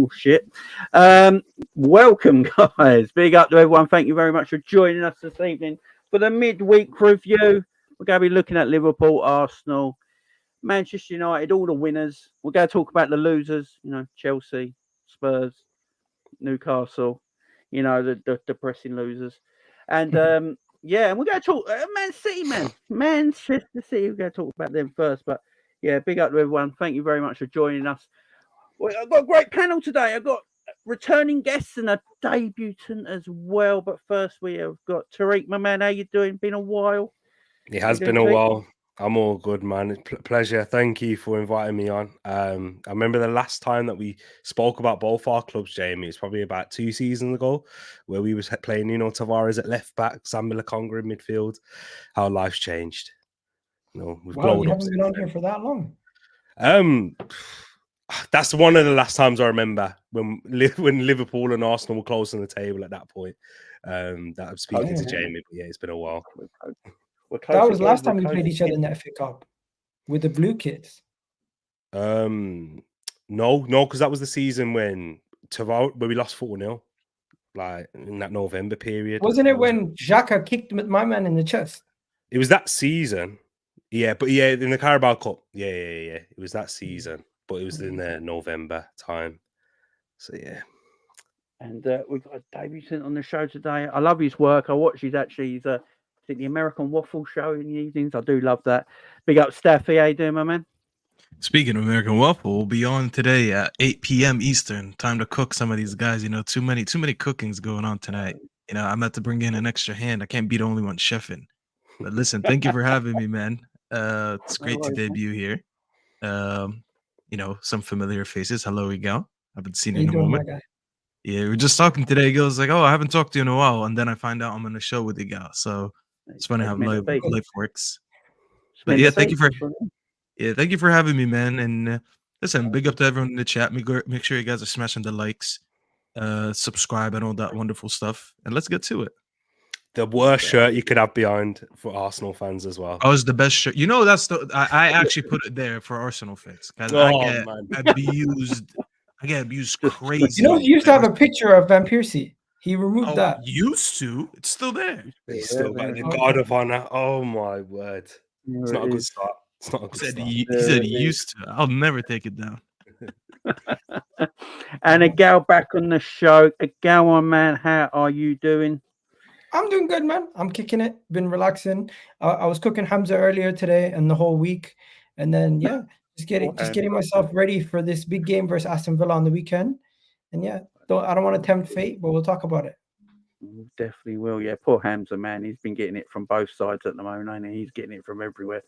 bullshit. Welcome, guys. Big up to everyone. Thank you very much for joining us this evening for the midweek review. We're going to be looking at Liverpool, Arsenal, Manchester United, all the winners. We're going to talk about the losers, Chelsea, Spurs, Newcastle, the depressing losers. And and we're going to talk Man City, man. Manchester City. We're going to talk about them first. But yeah, big up to everyone. Thank you very much for joining us. Well, I've got a great panel today. I've got returning guests and a debutant as well. But first, we have got Tariq, my man. How you doing? Been a while. It has been a while. I'm all good, man. It's pleasure. Thank you for inviting me on. I remember the last time that we spoke about both our clubs, Jamie. It's probably about 2 seasons ago, where we was playing, Tavares at left back, Sam Conga in midfield. How life's changed. We've you haven't been on here for that long. That's one of the last times I remember when Liverpool and Arsenal were close on the table at that point. That I'm speaking to Jamie, but yeah, it's been a while. That was last time we played each other in the FA Cup with the Blue Kids. No, because that was the season when we lost 4-0, like in that November period. Wasn't it when Xhaka kicked my man in the chest? It was that season. Yeah, but yeah, in the Carabao Cup. Yeah. It was that season, but it was in the November time. So yeah. And we've got a debutant on the show today. I love his work. I watch his the American Waffle Show in the evenings. I do love that. Big up, Staffy. How you doing, my man? Speaking of American Waffle, we'll be on today at 8 p.m. Eastern. Time to cook some of these guys. Too many cookings going on tonight. I'm about to bring in an extra hand. I can't be the only one chefing. But listen, thank you for having me, man. It's great to debut here. Some familiar faces. Hello, Igal. I haven't seen you in a moment. Yeah, we were just talking today. He goes like, "Oh, I haven't talked to you in a while," and then I find out I'm on the show with Igal. So it's funny how life works. But yeah, thank you for having me, man. And listen, big up to everyone in the chat. Make sure you guys are smashing the likes, subscribe, and all that wonderful stuff. And let's get to it. The worst shirt you could have behind for Arsenal fans as well. Oh, it's the best shirt. That's I actually put it there for Arsenal fans because I get abused. I get abused crazy. You used to have a picture of Van Persie. He removed that. Used to. It's still there. It's still got the guard of honor. Oh my word! It's not a good start. It's not a good start. He said he used to. I'll never take it down. And a gal back on the show. A gal, my man, how are you doing? I'm doing good, man. I'm kicking it. Been relaxing. I was cooking Hamza earlier today and the whole week, and then just getting myself ready for this big game versus Aston Villa on the weekend. And I don't want to tempt fate, but we'll talk about it. Definitely will. Yeah, poor Hamza, man. He's been getting it from both sides at the moment, and he's getting it from everywhere.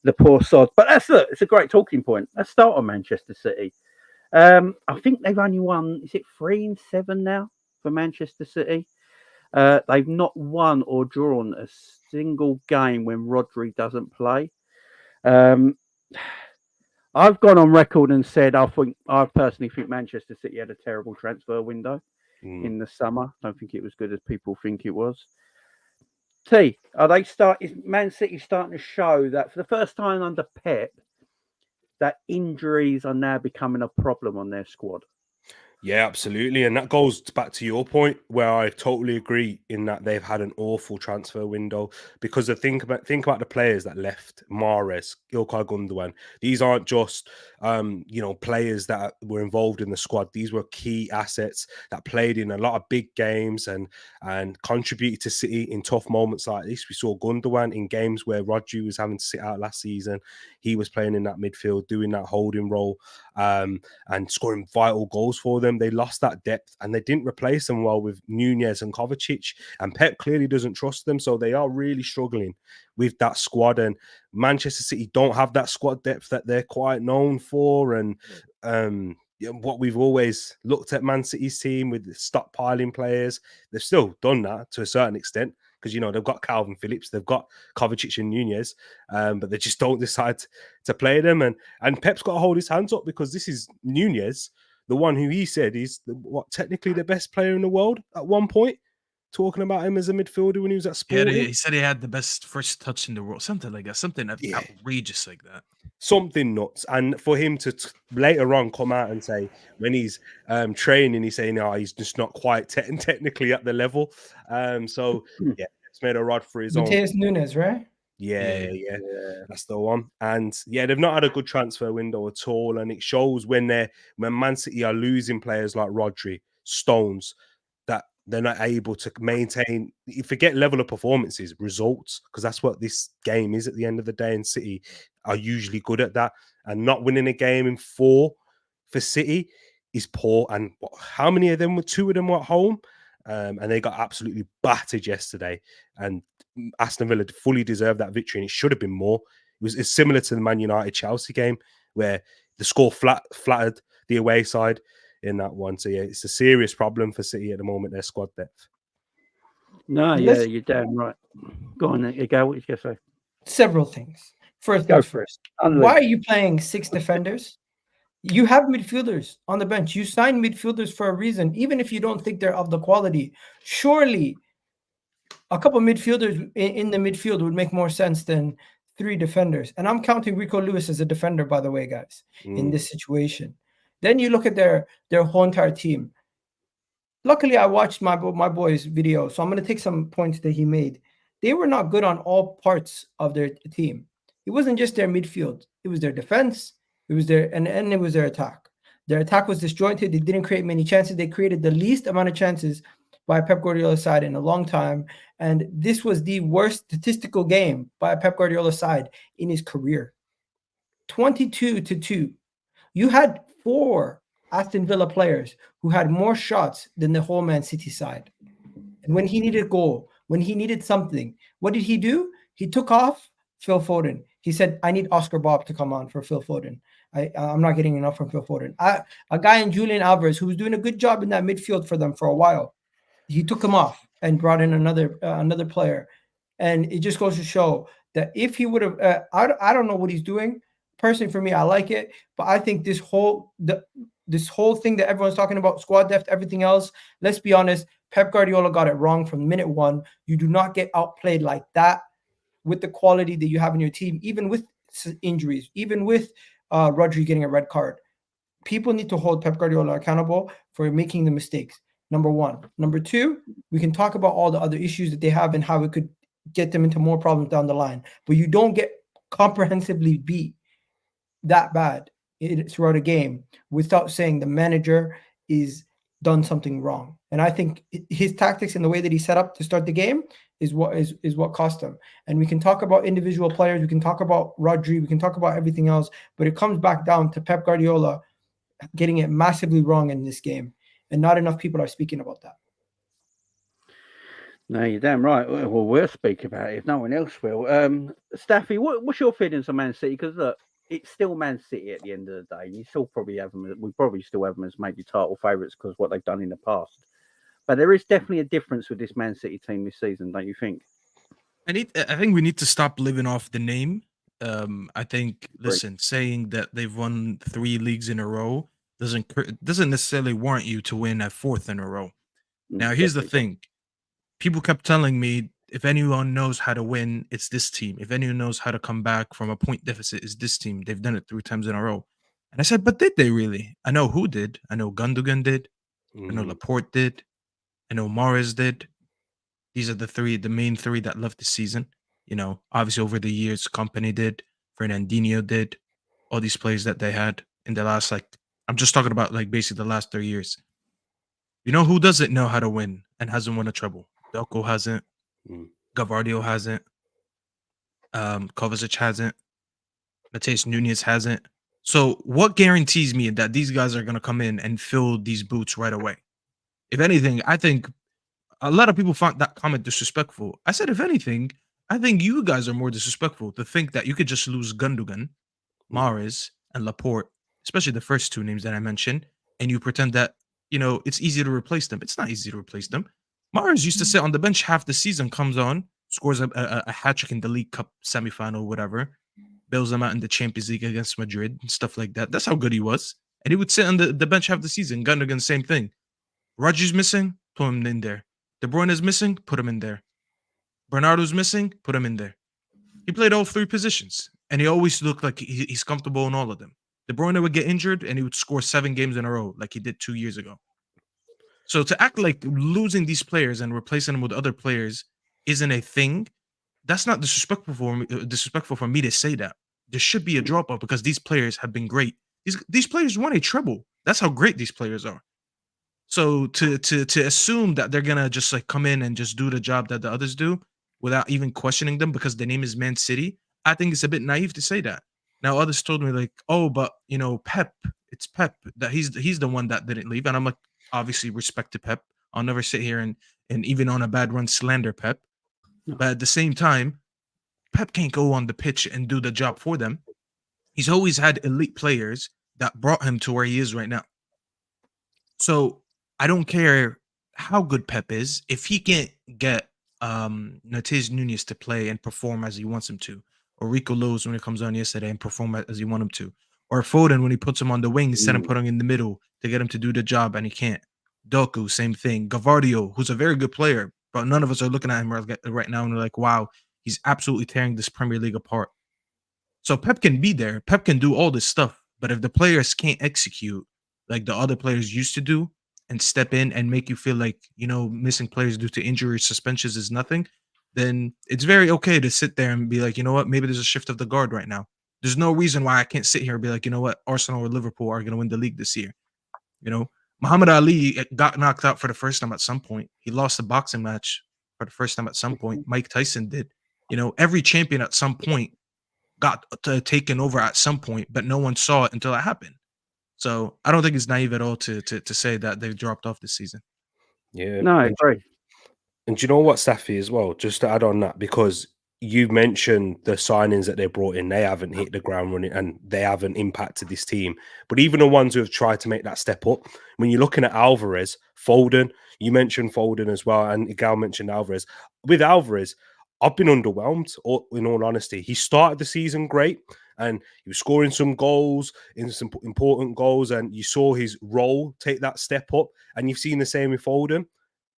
The poor sod. But it's a great talking point. Let's start on Manchester City. I think they've only won, is it 3-7 now for Manchester City? They've not won or drawn a single game when Rodri doesn't play. I've gone on record and said I personally think Manchester City had a terrible transfer window in the summer. I don't think it was good as people think it was. Is Man City starting to show that for the first time under Pep that injuries are now becoming a problem on their squad? Yeah, absolutely. And that goes back to your point where I totally agree in that they've had an awful transfer window because think about the players that left. Mahrez, Ilkay Gundogan. These aren't just players that were involved in the squad. These were key assets that played in a lot of big games and contributed to City in tough moments like this. We saw Gundogan in games where Rodri was having to sit out last season. He was playing in that midfield, doing that holding role, and scoring vital goals for them. They lost that depth and they didn't replace them well with Nunez and Kovacic, and Pep clearly doesn't trust them, so they are really struggling with that squad. And Manchester City don't have that squad depth that they're quite known for. And what we've always looked at Man City's team with stockpiling players, they've still done that to a certain extent because they've got Calvin Phillips, they've got Kovacic and Nunez, but they just don't decide to play them. And Pep's got to hold his hands up because this is Nunez, the one who he said is technically the best player in the world at one point. talking about him as a midfielder when he was at Yeah, Sporting. he said he had the best first touch in the world, something like that, something outrageous like that. Something nuts. And for him to later on come out and say when he's training, he's saying, "No, he's just not quite technically at the level." So yeah, it's made a rod for his own. Mateus Nunes, right? Yeah, that's the one. And yeah, they've not had a good transfer window at all, and it shows when Man City are losing players like Rodri, Stones, that they're not able to maintain. You forget level of performances, results, because that's what this game is at the end of the day. And City are usually good at that, and not winning a game in 4 for City is poor. And how many of them were? 2 of them were at home, and they got absolutely battered yesterday. And Aston Villa fully deserved that victory, and it should have been more. It's similar to the Man United Chelsea game where the score flattered the away side in that one. So yeah, it's a serious problem for City at the moment, their squad depth. No, yeah, you're damn right. Go on, you go. What you gonna say? Several things. First, why are you playing 6 defenders? You have midfielders on the bench. You sign midfielders for a reason, even if you don't think they're of the quality. Surely a couple midfielders in the midfield would make more sense than 3 defenders. And I'm counting Rico Lewis as a defender, by the way, guys, in this situation. Then you look at their whole entire team. Luckily, I watched my boy's video, so I'm going to take some points that he made. They were not good on all parts of their team. It wasn't just their midfield. It was their defense. It was their and it was their attack. Their attack was disjointed. They didn't create many chances. They created the least amount of chances by Pep Guardiola's side in a long time. And this was the worst statistical game by Pep Guardiola's side in his career. 22-2. You had 4 Aston Villa players who had more shots than the whole Man City side. And when he needed a goal, when he needed something, what did he do? He took off Phil Foden. He said, I need Oscar Bob to come on for Phil Foden. I'm not getting enough from Phil Foden. A guy in Julian Alvarez who was doing a good job in that midfield for them for a while. He took him off and brought in another player. And it just goes to show that if he would have, I don't know what he's doing. Personally, for me, I like it. But I think this whole thing that everyone's talking about, squad depth, everything else, let's be honest, Pep Guardiola got it wrong from minute 1. You do not get outplayed like that with the quality that you have in your team, even with injuries, even with Rodri getting a red card. People need to hold Pep Guardiola accountable for making the mistakes. Number 1. Number 2, we can talk about all the other issues that they have and how it could get them into more problems down the line. But you don't get comprehensively beat that bad throughout a game without saying the manager is done something wrong. And I think his tactics and the way that he set up to start the game is what cost him. And we can talk about individual players, we can talk about Rodri, we can talk about everything else, but it comes back down to Pep Guardiola getting it massively wrong in this game. And not enough people are speaking about that. No, you're damn right. Well, we'll speak about it if no one else will. Staffy, what's your feelings on Man City? Because look, it's still Man City at the end of the day. You still probably have them. We probably still have them as maybe title favourites because what they've done in the past. But there is definitely a difference with this Man City team this season, don't you think? I think we need to stop living off the name. I think, listen, saying that they've won 3 leagues in a row doesn't necessarily warrant you to win a 4th in a row. Now, here's the thing. People kept telling me, if anyone knows how to win, it's this team. If anyone knows how to come back from a point deficit, it's this team. They've done it 3 times in a row. And I said, but did they really? I know who did. I know Gundogan did. I know Laporte did. I know Mahrez did. These are the main 3 that left the season. You know, obviously over the years, Company did. Fernandinho did. All these players that they had in the last, I'm just talking about basically the last 3 years. You know who doesn't know how to win and hasn't won a treble? Belko hasn't. Gavardio hasn't. Kovacic hasn't. Mateus Nunes hasn't. So what guarantees me that these guys are going to come in and fill these boots right away? If anything, I think a lot of people found that comment disrespectful. I said, if anything, I think you guys are more disrespectful to think that you could just lose Gundogan, Mahrez, and Laporte, especially the first 2 names that I mentioned, and you pretend that, it's easy to replace them. It's not easy to replace them. Mahrez used to sit on the bench half the season, comes on, scores a hat-trick in the League Cup semifinal, whatever, bails them out in the Champions League against Madrid and stuff like that. That's how good he was. And he would sit on the bench half the season. Gundogan, same thing. Rodri's missing, put him in there. De Bruyne is missing, put him in there. Bernardo's missing, put him in there. He played all 3 positions, and he always looked like he's comfortable in all of them. De Bruyne would get injured, and he would score 7 games in a row like he did 2 years ago. So to act like losing these players and replacing them with other players isn't a thing, that's not disrespectful for me to say that. There should be a drop-off because these players have been great. These players won a treble. That's how great these players are. So to assume that they're gonna just like come in and just do the job that the others do without even questioning them because their name is Man City, I think it's a bit naive to say that. Now others told me like, oh, but you know, Pep, it's Pep that he's the one that didn't leave, and I'm like, obviously respect to Pep. I'll never sit here and even on a bad run slander Pep. No. But at the same time, Pep can't go on the pitch and do the job for them. He's always had elite players that brought him to where he is right now. So I don't care how good Pep is. If he can't get Natez Nunez to play and perform as he wants him to, or Rico Lewis when he comes on yesterday and perform as he want him to, or Foden when he puts him on the wing instead of putting him in the middle to get him to do the job and he can't. Doku, same thing. Gavardio, who's a very good player, but none of us are looking at him right now and we're like, wow, he's absolutely tearing this Premier League apart. So Pep can be there. Pep can do all this stuff. But if the players can't execute like the other players used to do and step in and make you feel like, you know, missing players due to injury, suspensions is nothing, then it's very okay to sit there and be like, you know what, maybe there's a shift of the guard right now. There's no reason why I can't sit here and be like, you know what, Arsenal or Liverpool are going to win the league this year. You know, Muhammad Ali got knocked out for the first time at some point. He lost a boxing match for the first time at some point. Mike Tyson did. You know, every champion at some point got taken over at some point, but no one saw it until it happened. So I don't think it's naive at all to say that they've dropped off this season. Yeah. No, I agree. And do you know what, Safi, as well, just to add on that, because you mentioned the signings that they brought in, they haven't hit the ground running and they haven't impacted this team. But even the ones who have tried to make that step up, when you're looking at Alvarez, Foden, you mentioned Foden as well, and Gal mentioned Alvarez. With Alvarez, I've been underwhelmed, in all honesty. He started the season great and he was scoring some goals, in some important goals, and you saw his role take that step up. And you've seen the same with Foden.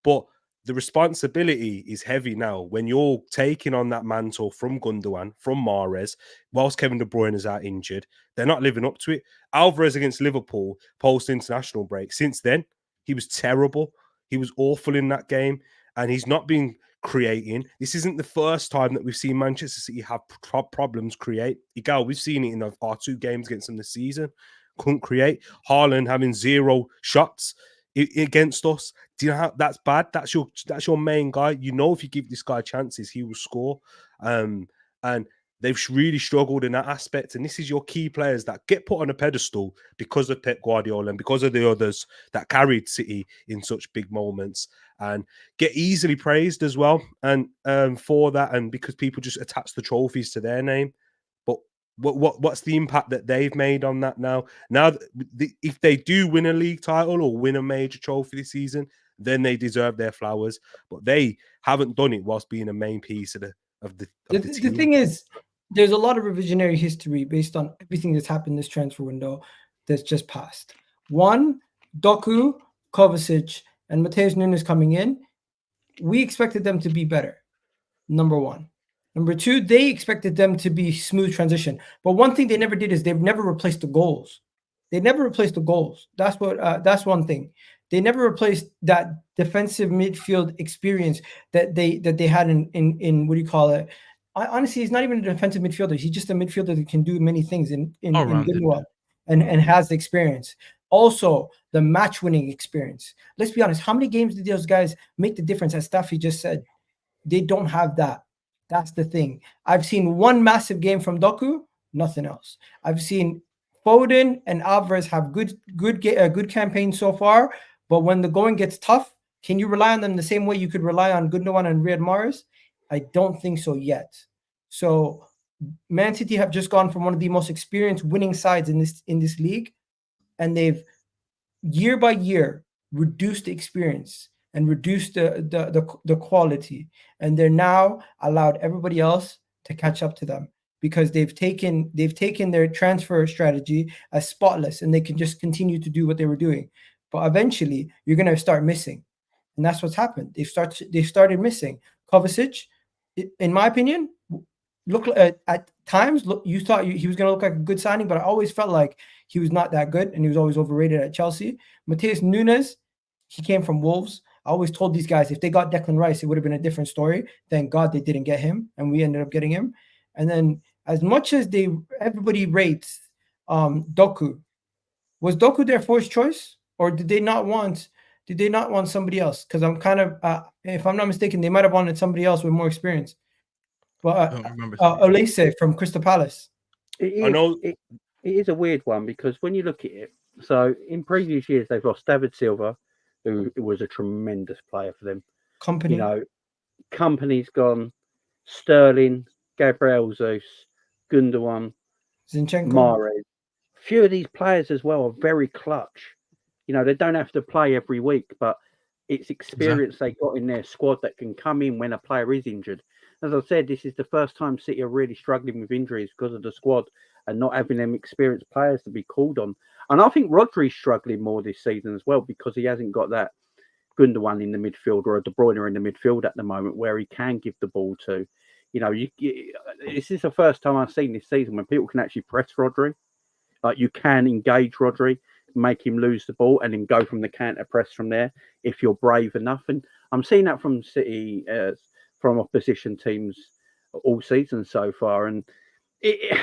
But the responsibility is heavy now when you're taking on that mantle from Gundogan, from Mahrez, whilst Kevin De Bruyne is out injured. They're not living up to it. Alvarez against Liverpool post-international break. Since then, he was terrible. He was awful in that game, and he's not been creating. This isn't the first time that we've seen Manchester City have problems create. Igal, we've seen it in our 2 games against them this season. Couldn't create. Haaland having 0 shots against us. Do you know how that's bad? That's your main guy. You know, if you give this guy chances, he will score. And they've really struggled in that aspect. And this is your key players that get put on a pedestal because of Pep Guardiola and because of the others that carried City in such big moments and get easily praised as well. And for that, and because people just attach the trophies to their name. But what's the impact that they've made on that now? Now, if they do win a league title or win a major trophy this season, then they deserve their flowers. But they haven't done it whilst being a main piece of the team. The thing is, there's a lot of revisionary history based on everything that's happened this transfer window that's just passed. One, Doku, Kovacic, and Matheus Nunes coming in, we expected them to be better. Number one. Number two, they expected them to be smooth transition. But one thing they never did is they've never replaced the goals. They never replaced the goals. That's one thing. They never replaced that defensive midfield experience that they had in what do you call it? Honestly, he's not even a defensive midfielder. He's just a midfielder that can do many things in Goodwell and has the experience. Also, the match-winning experience. Let's be honest. How many games did those guys make the difference? As Staffy just said, they don't have that. That's the thing. I've seen one massive game from Doku, nothing else. I've seen Foden and Alvarez have good campaigns so far, but when the going gets tough, can you rely on them the same way you could rely on Gundogan and Riyad Mahrez? I don't think so yet. So Man City have just gone from one of the most experienced winning sides in this league, and they've year by year reduced the experience and reduced the quality, and they're now allowed everybody else to catch up to them because they've taken their transfer strategy as spotless, and they can just continue to do what they were doing. But eventually, you're going to start missing, and that's what's happened. They started missing. Kovacic, in my opinion, at times you thought he was going to look like a good signing, but I always felt like he was not that good, and he was always overrated at Chelsea. Matheus Nunes, he came from Wolves. I always told these guys if they got Declan Rice, it would have been a different story. Thank God they didn't get him, and we ended up getting him. And then, as much as everybody rates Doku, was Doku their first choice, or did they not want somebody else? Because I'm kind of, if I'm not mistaken, they might have wanted somebody else with more experience. But Olise from Crystal Palace. It is a weird one, because when you look at it, so in previous years they've lost David Silva, who was a tremendous player for them. Company's gone. Sterling, Gabriel Jesus, Gundogan, Zinchenko, Mahrez. A few of these players as well are very clutch. They don't have to play every week, but it's experience they got in their squad that can come in when a player is injured. As I said, this is the first time City are really struggling with injuries because of the squad and not having them experienced players to be called on. And I think Rodri's struggling more this season as well, because he hasn't got that Gundogan in the midfield or a De Bruyne in the midfield at the moment where he can give the ball to. This is the first time I've seen this season when people can actually press Rodri. Like, you can engage Rodri, make him lose the ball, and then go from the counter press from there if you're brave enough. And I'm seeing that from City, from opposition teams all season so far. And is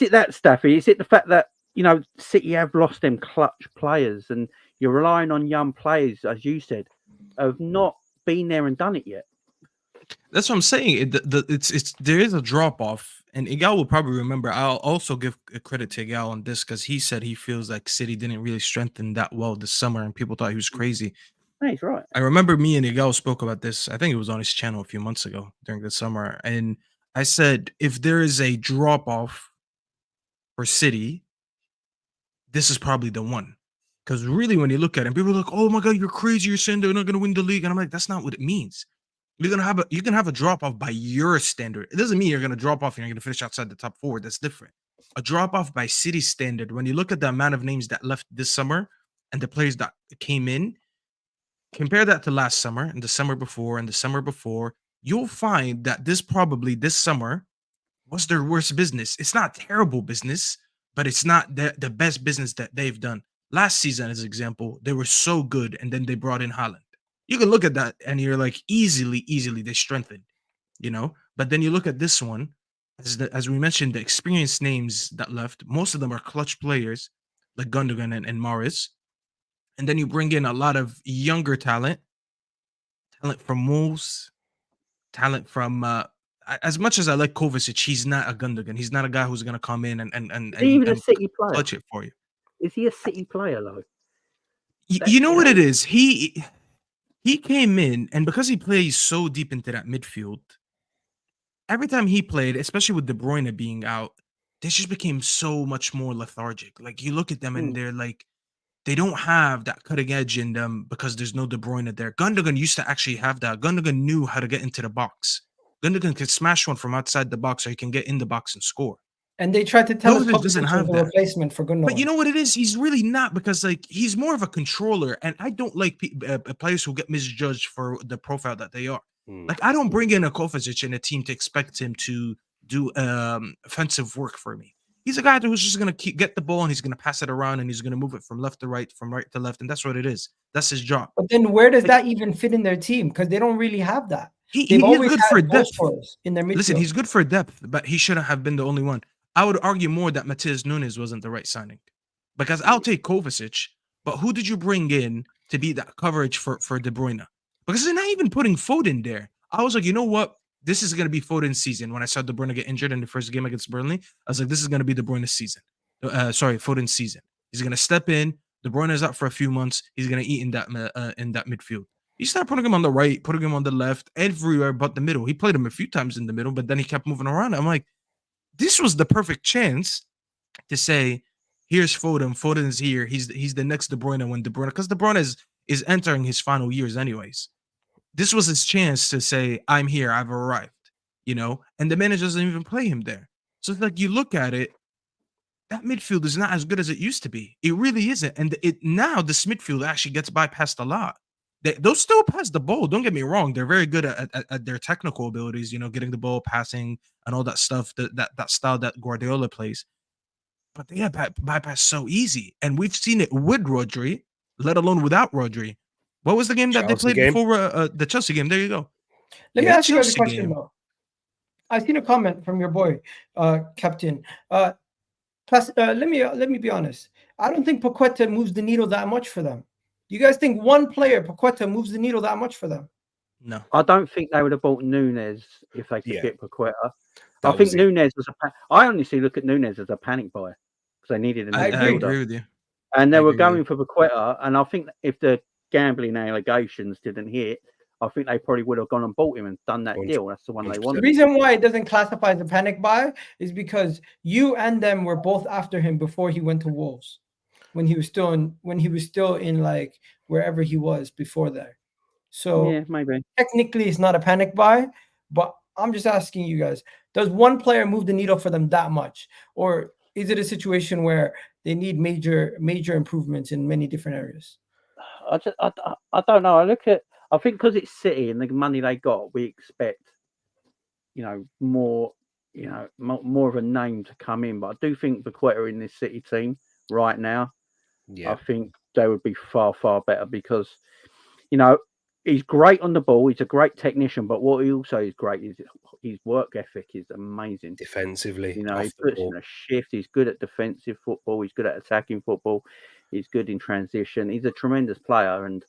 it that, Staffy? Is it the fact that City have lost them clutch players, and you're relying on young players, as you said, have not been there and done it yet? That's what I'm saying. There is a drop off, and Igal will probably remember. I'll also give credit to Igal on this, because he said he feels like City didn't really strengthen that well this summer, and people thought he was crazy. No, he's right. I remember me and Igal spoke about this. I think it was on his channel a few months ago during the summer, and I said if there is a drop off for City, this is probably the one. Because really, when you look at it, people are like, "Oh my God, you're crazy! You're saying they're not going to win the league," and I'm like, "That's not what it means." You can have a drop off by your standard. It doesn't mean you're going to drop off and you're going to finish outside the top 4. That's different. A drop off by City standard, when you look at the amount of names that left this summer and the players that came in, compare that to last summer and the summer before and the summer before, you'll find that this summer was their worst business. It's not terrible business, but it's not the best business that they've done. Last season, as an example, they were so good, and then they brought in Haaland. You can look at that and you're like, easily they strengthened, But then you look at this one, as we mentioned, the experienced names that left, most of them are clutch players like Gundogan and Mahrez. And then you bring in a lot of younger talent from Wolves, talent from as much as I like Kovacic, he's not a Gundogan. He's not a guy who's going to come in and even a City player. Clutch it for you. Is he a City player though? You know what it is? He came in, and because he plays so deep into that midfield, every time he played, especially with De Bruyne being out, they just became so much more lethargic. Like, you look at them and they're like, they don't have that cutting edge in them because there's no De Bruyne there. Gundogan used to actually have that. Gundogan knew how to get into the box. Gundogan could smash one from outside the box, or he can get in the box and score. And they tried to tell us Kovacic doesn't have the replacement for Gundogan. But you know what it is? He's really not, because he's more of a controller, and I don't like players who get misjudged for the profile that they are. Like, I don't bring in a Kovacic in a team to expect him to do offensive work for me. He's a guy who's just going to get the ball, and he's going to pass it around, and he's going to move it from left to right, from right to left, and that's what it is. That's his job. But then where does that even fit in their team? Because they don't really have that. He's good for depth. In their midfield. Listen, he's good for depth, but he shouldn't have been the only one. I would argue more that Matheus Nunes wasn't the right signing, because I'll take Kovacic, but who did you bring in to be that coverage for De Bruyne? Because they're not even putting Foden there. I was like, you know what? This is going to be Foden's season. When I saw De Bruyne get injured in the first game against Burnley, I was like, this is going to be De Bruyne's season. Foden's season. He's going to step in. De Bruyne is out for a few months. He's going to eat in that midfield. You start putting him on the right, putting him on the left, everywhere but the middle. He played him a few times in the middle, but then he kept moving around. I'm like, this was the perfect chance to say, here's Foden. Foden's here. He's the next De Bruyne when De Bruyne, because De Bruyne is entering his final years anyways. This was his chance to say, I'm here. I've arrived, and the manager doesn't even play him there. So it's like, you look at it, that midfield is not as good as it used to be. It really isn't. And now this midfield actually gets bypassed a lot. those still pass the ball. Don't get me wrong; they're very good at their technical abilities. Getting the ball, passing, and all that stuff. That style that Guardiola plays. But they bypass so easy, and we've seen it with Rodri, let alone without Rodri. What was the game that they played before the Chelsea game? There you go. Let me ask you guys a question though. I've seen a comment from your boy, Captain. Let me be honest. I don't think Paqueta moves the needle that much for them. You guys think one player, Paqueta, moves the needle that much for them? No. I don't think they would have bought Nunes if they could get Paqueta. I think Nunes was I honestly look at Nunes as a panic buy because they needed a I agree with you. And they were going for Paqueta, and I think if the gambling allegations didn't hit, I think they probably would have gone and bought him and done that deal. That's the one they wanted. The reason why it doesn't classify as a panic buy is because you and them were both after him before he went to Wolves, when he was still in like wherever he was before there. So yeah, maybe technically it's not a panic buy, but I'm just asking you guys: does one player move the needle for them that much, or is it a situation where they need major improvements in many different areas? I don't know. I think because it's City and the money they got, we expect, more of a name to come in. But I do think Paqueta in this City team right now, I think they would be far, far better because, he's great on the ball. He's a great technician, but what he also is great is his work ethic is amazing. Defensively, he puts in a shift. He's good at defensive football. He's good at attacking football. He's good in transition. He's a tremendous player, and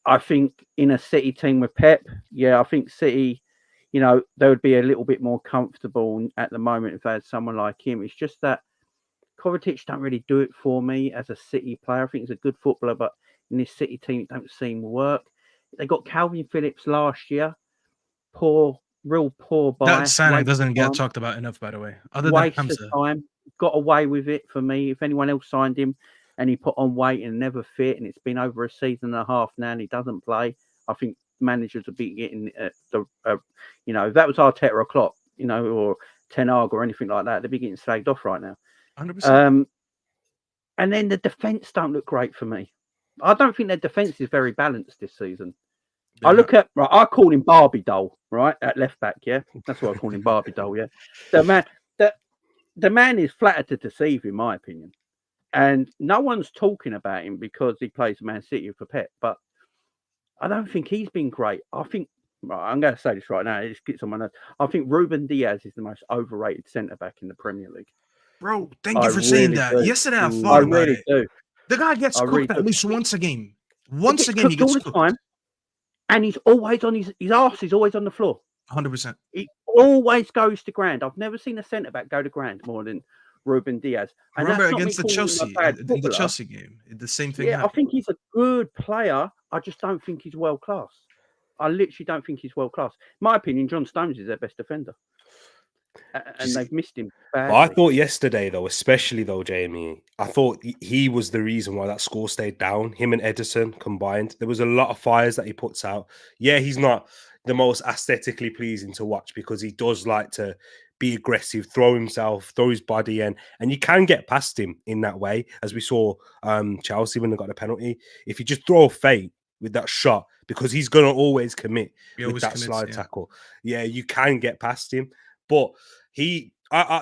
I think in a City team with Pep, I think City, they would be a little bit more comfortable at the moment if they had someone like him. It's just that Kovacic don't really do it for me as a City player. I think he's a good footballer, but in this City team, it don't seem to work. They got Calvin Phillips last year. Real poor buy. That signing doesn't get talked about enough, by the way. Other than Hamza. Time. Got away with it for me. If anyone else signed him and he put on weight and never fit, and it's been over a season and a half now and he doesn't play, I think managers would be getting if that was Arteta or Klopp, or Ten Hag or anything like that, they'd be getting slagged off right now. 100%. And then the defence don't look great for me. I don't think their defence is very balanced this season. Yeah. I call him Barbie doll, right? At left back, yeah. That's what I call him, Barbie doll, yeah. The man is flattered to deceive, in my opinion. And no one's talking about him because he plays Man City for Pep. But I don't think he's been great. I think, I'm going to say this right now, it just gets on my nerves. I think Ruben Diaz is the most overrated centre-back in the Premier League. Bro, thank you for saying that. Yesterday I thought about it. Do. The guy gets cooked at least once a game. Once a game he gets cooked. Time, and he's always on his arse is always on the floor. 100%. He always goes to ground. I've never seen a centre back go to ground more than Ruben Diaz. And remember against the Chelsea in the Chelsea game, the same thing. Yeah, happened. I think he's a good player. I just don't think he's world class. I literally don't think he's world class. In my opinion, John Stones is their best defender. And they've missed him badly. I thought yesterday, though, especially though, Jamie, I thought he was the reason why that score stayed down. Him and Edison combined. There was a lot of fires that he puts out. Yeah, he's not the most aesthetically pleasing to watch because he does like to be aggressive, throw himself, throw his body in, and you can get past him in that way, as we saw Chelsea when they got the penalty. If you just throw a fake with that shot, because he's going to always commit with that slide tackle. Yeah, you can get past him. But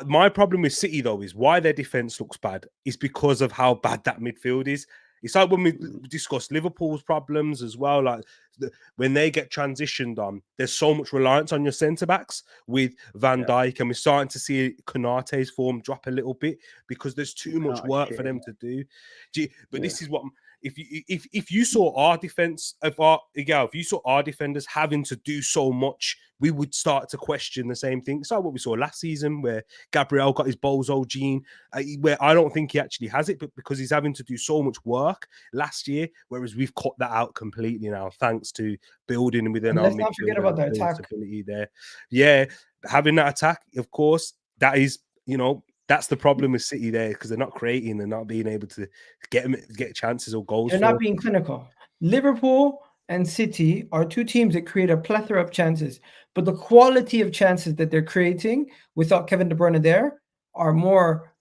my problem with City, though, is why their defense looks bad is because of how bad that midfield is. It's like when we discussed Liverpool's problems as well. Like when they get transitioned on, there's so much reliance on your centre backs with Van Dijk, and we're starting to see Konate's form drop a little bit because there's too much work for them to do. This is what. If you saw our defense, if you saw our defenders having to do so much, we would start to question the same thing. It's like what we saw last season, where Gabriel got his bozo gene, where I don't think he actually has it, but because he's having to do so much work last year, whereas we've cut that out completely now, thanks to building within our midfield. Let's not forget about the attack. There, yeah, having that attack, of course, that is, that's the problem with City there, because they're not creating, they're not being able to get chances or goals. They're not being clinical. Liverpool and City are two teams that create a plethora of chances, but the quality of chances that they're creating without Kevin De Bruyne there are more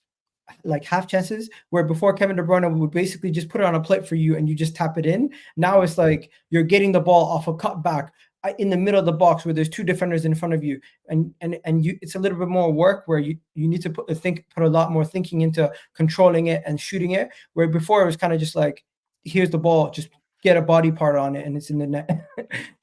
like half chances, where before Kevin De Bruyne would basically just put it on a plate for you and you just tap it in. Now it's like you're getting the ball off a cutback in the middle of the box where there's two defenders in front of you, and you, it's a little bit more work where you need to put a lot more thinking into controlling it and shooting it, where before it was kind of just like, here's the ball, just get a body part on it and it's in the net.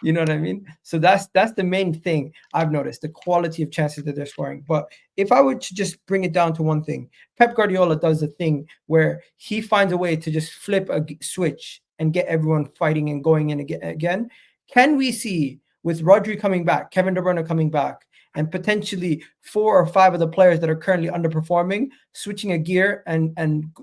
You know what I mean? So that's the main thing I've noticed, the quality of chances that they're scoring. But if I were to just bring it down to one thing, Pep Guardiola does a thing where he finds a way to just flip a switch and get everyone fighting and going in again. Can we see, with Rodri coming back, Kevin De Bruyne coming back, and potentially 4 or 5 of the players that are currently underperforming switching a gear and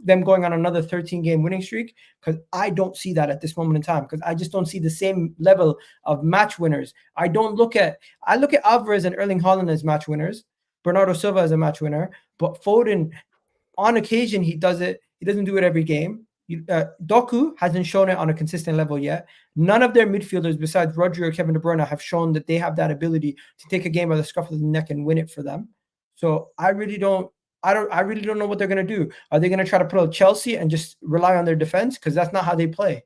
them going on another 13-game winning streak? Because I don't see that at this moment in time, because I just don't see the same level of match winners. I look at Alvarez and Erling Haaland as match winners, Bernardo Silva as a match winner, but Foden, on occasion, he does it. He doesn't do it every game. Doku hasn't shown it on a consistent level yet. None of their midfielders besides Rodri or Kevin De Bruyne have shown that they have that ability to take a game by the scruff of the neck and win it for them. So I really don't know what they're going to do. Are they going to try to put out Chelsea and just rely on their defense? Because that's not how they play.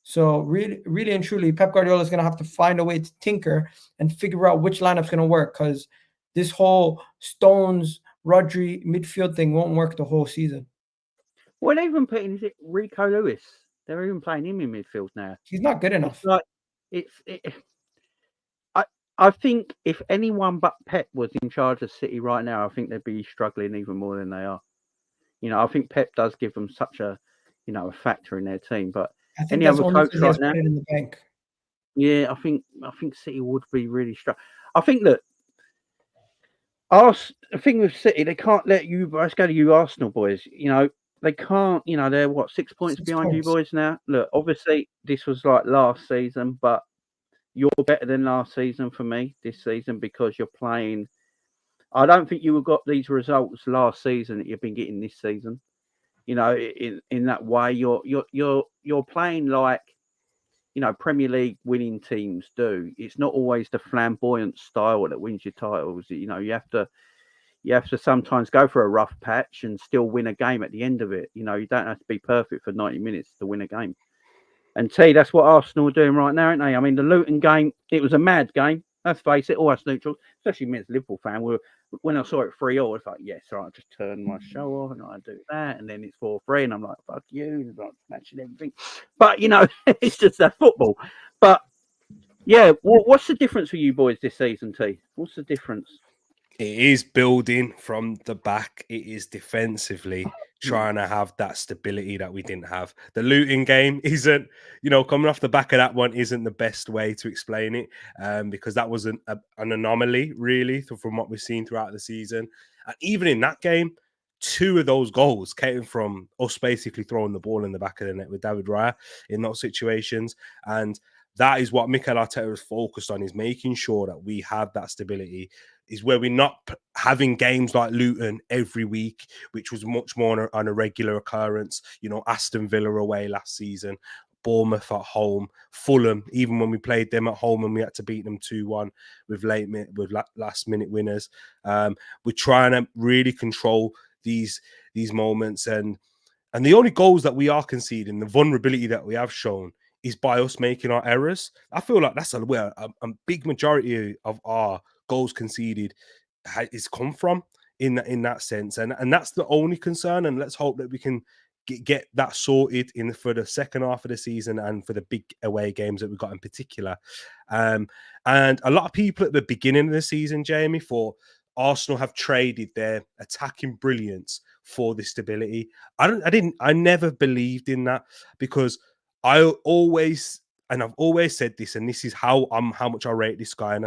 So really and truly, Pep Guardiola is going to have to find a way to tinker and figure out which lineup's going to work, because this whole Stones, Rodri midfield thing won't work the whole season. Well, they're even putting, is it Rico Lewis? They're even playing him in midfield now. He's not good enough. I think if anyone but Pep was in charge of City right now, I think they'd be struggling even more than they are. You know, I think Pep does give them such a, a factor in their team. But I think any other coach right now, in the bank. Yeah, I think City would be really struggling. I think that the thing with City, they can't let you. Let's go to you, Arsenal boys. They can't. They're 6 points behind you boys now. Look, obviously this was like last season, but you're better than last season for me this season, because you're playing. I don't think you have got these results last season that you've been getting this season. In that way, you're playing like, Premier League winning teams do. It's not always the flamboyant style that wins your titles. You have to sometimes go for a rough patch and still win a game at the end of it. You don't have to be perfect for 90 minutes to win a game. And that's what Arsenal are doing right now, aren't they? I mean, the Luton game, it was a mad game. Let's face it, all us neutrals, especially me as a Liverpool fan, when I saw it 3-0, I was like, yes, right, I just turn my show off and I do that. And then it's 4-3 and I'm like, fuck you, and I'm smashing everything. But, it's just that football. But, yeah, what's the difference for you boys this season, T? What's the difference? It is building from the back. It is defensively trying to have that stability that we didn't have. The Luton game isn't, coming off the back of that one isn't the best way to explain it, because that was an anomaly, really, from what we've seen throughout the season. And even in that game, 2 of those goals came from us basically throwing the ball in the back of the net with David Raya in those situations. And that is what Mikel Arteta is focused on, is making sure that we have that stability, is where we're not having games like Luton every week, which was much more on a regular occurrence. Aston Villa away last season, Bournemouth at home, Fulham, even when we played them at home and we had to beat them 2-1 with last minute winners. We're trying to really control these moments, and the only goals that we are conceding, the vulnerability that we have shown, is by us making our errors. I feel like that's where a big majority of our goals conceded is come from in that sense, and that's the only concern. And let's hope that we can get that sorted for the second half of the season and for the big away games that we got in particular. And a lot of people at the beginning of the season, Jamie, thought Arsenal have traded their attacking brilliance for the stability. I never believed in that, because I've always said this, and this is how much I rate this guy. And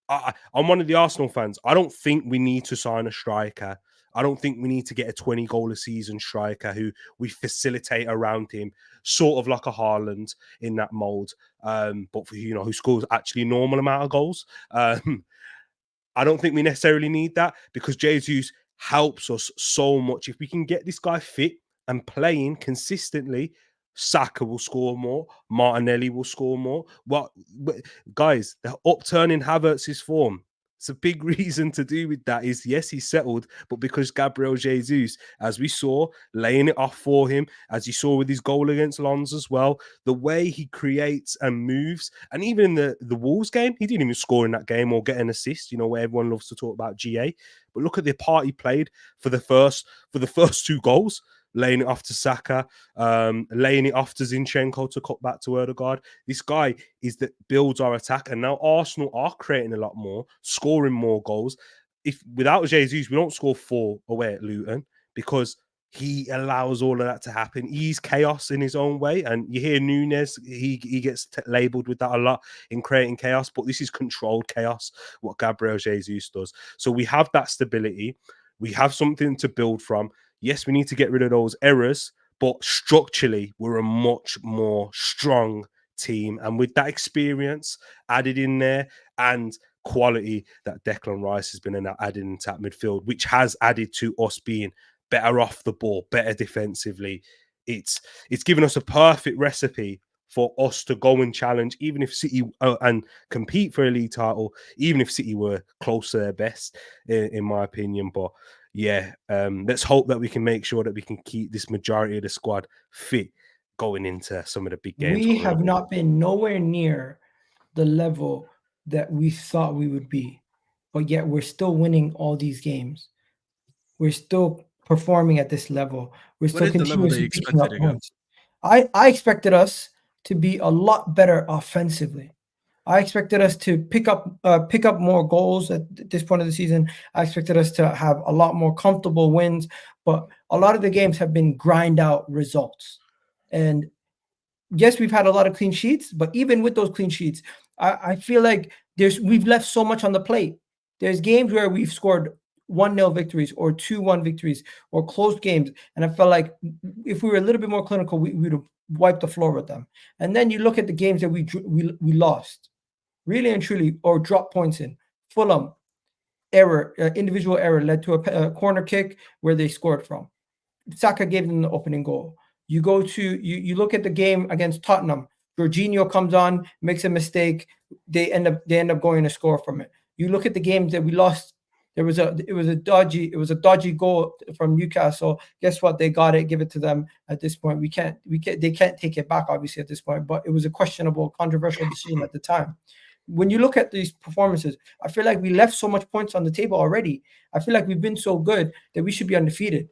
I'm one of the Arsenal fans. I don't think we need to sign a striker. I don't think we need to get a 20-goal a season striker who we facilitate around him, sort of like a Haaland in that mold, but who scores actually a normal amount of goals. I don't think we necessarily need that, because Jesus helps us so much. If we can get this guy fit and playing consistently, Saka will score more. Martinelli will score more. Guys, the upturn in Havertz's form, It's a big reason to do with that is, yes, he's settled, but because Gabriel Jesus, as we saw, laying it off for him, as you saw with his goal against Lens as well, the way he creates and moves, and even in the Wolves game, he didn't even score in that game or get an assist, you know, where everyone loves to talk about GA. But look at the part he played for the first 2 goals. Laying it off to Saka, laying it off to Zinchenko to cut back to Odegaard. This guy is that builds our attack, and now Arsenal are creating a lot more, scoring more goals. If without Jesus, we don't score 4 away at Luton because he allows all of that to happen. He's chaos in his own way, and you hear Nunes, he gets labelled with that a lot in creating chaos, but this is controlled chaos, what Gabriel Jesus does. So we have that stability. We have something to build from. Yes, we need to get rid of those errors, but structurally, we're a much more strong team. And with that experience added in there and quality that Declan Rice has been added into that midfield, which has added to us being better off the ball, better defensively. It's given us a perfect recipe for us to go and challenge, even if City and compete for a league title, even if City were close to their best, in my opinion. But yeah, let's hope that we can make sure that we can keep this majority of the squad fit going into some of the big games. We have not been nowhere near the level that we thought we would be, but yet we're still winning all these games. We're still performing at this level. We're still continuously picking up points. I expected us to be a lot better offensively. I expected us to pick up more goals at this point of the season. I expected us to have a lot more comfortable wins, but a lot of the games have been grind out results. And yes, we've had a lot of clean sheets, but even with those clean sheets, I feel like we've left so much on the plate. There's games where we've scored 1-0 victories or 2-1 victories or close games, and I felt like if we were a little bit more clinical, we would have wiped the floor with them. And then you look at the games that we lost, really and truly, or dropped points in. Fulham, individual error led to a corner kick where they scored from. Saka gave them the opening goal. You go to you look at the game against Tottenham. Jorginho comes on, makes a mistake. They end up going to score from it. You look at the games that we lost. It was a dodgy goal from Newcastle. Guess what? They got it. Give it to them at this point. They can't take it back, obviously, at this point. But it was a questionable, controversial decision at the time. When you look at these performances, I feel like we left so much points on the table already. I feel like we've been so good that we should be undefeated.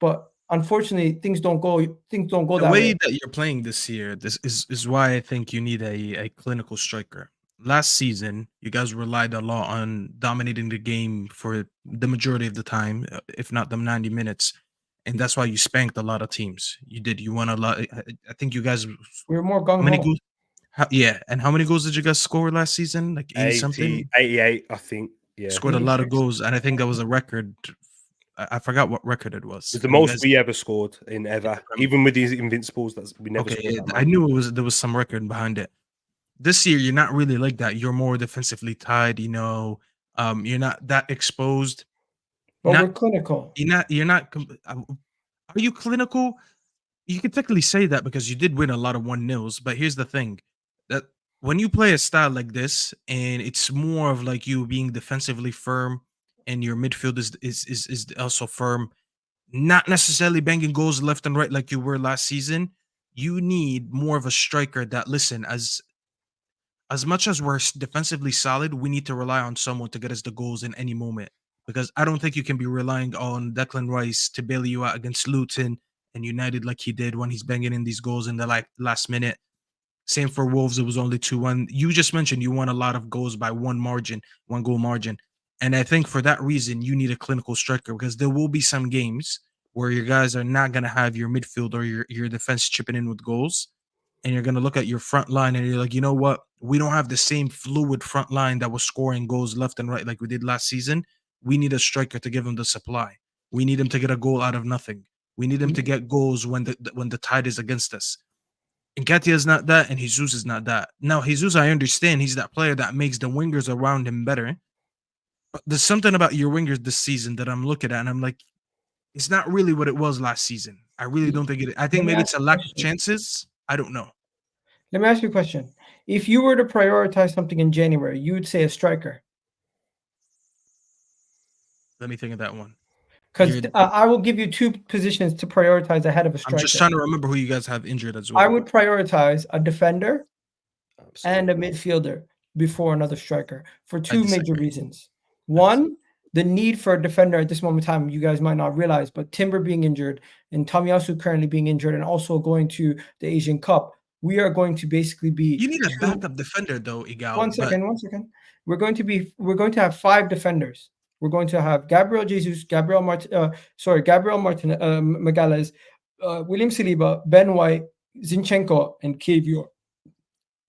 But unfortunately, things don't go that way. The way that you're playing this year, this is why I think you need a clinical striker. Last season, you guys relied a lot on dominating the game for the majority of the time, if not the 90 minutes. And that's why you spanked a lot of teams. You won a lot. I think you guys... We were more gung-ho. Yeah, and how many goals did you guys score last season? Like 80-something? 88, I think. Yeah. Scored a lot of goals, and I think that was a record. I forgot what record it was. It's the most we ever scored in ever. Even with these Invincibles, we never scored that. I knew there was some record behind it. This year, you're not really like that. You're more defensively tied, you know. You're not that exposed. But we're clinical. You're not. Are you clinical? You could technically say that because you did win a lot of 1-0s. But here's the thing: that when you play a style like this, and it's more of like you being defensively firm, and your midfield is also firm, not necessarily banging goals left and right like you were last season. You need more of a striker that, listen, as much as we're defensively solid, we need to rely on someone to get us the goals in any moment. Because I don't think you can be relying on Declan Rice to bail you out against Luton and United like he did when he's banging in these goals in the last minute. Same for Wolves, it was only 2-1. You just mentioned you won a lot of goals by one goal margin. And I think for that reason, you need a clinical striker because there will be some games where your guys are not going to have your midfield or your defense chipping in with goals. And you're going to look at your front line and you're like, you know what? We don't have the same fluid front line that was scoring goals left and right like we did last season. We need a striker to give him the supply. We need him to get a goal out of nothing. We need him to get goals when the tide is against us. Nketiah is not that, and Jesus is not that. Now, Jesus, I understand he's that player that makes the wingers around him better. But there's something about your wingers this season that I'm looking at, and I'm like, it's not really what it was last season. I really don't think it. I think maybe it's a lack of chances. I don't know. Let me ask you a question. If you were to prioritize something in January, you would say a striker. Let me think of that one. Because I will give you two positions to prioritize ahead of a striker. I'm just trying to remember who you guys have injured as well. I would prioritize a defender and a midfielder before another striker for two major reasons. One, the need for a defender at this moment in time, you guys might not realize, but Timber being injured and Tomiyasu currently being injured and also going to the Asian Cup, we are going to basically be... You need a backup defender, though, Igal. One second. We're going to have 5 defenders. We're going to have Gabriel Jesus, Gabriel Magalhaes, William Saliba, Ben White, Zinchenko, and Kivior.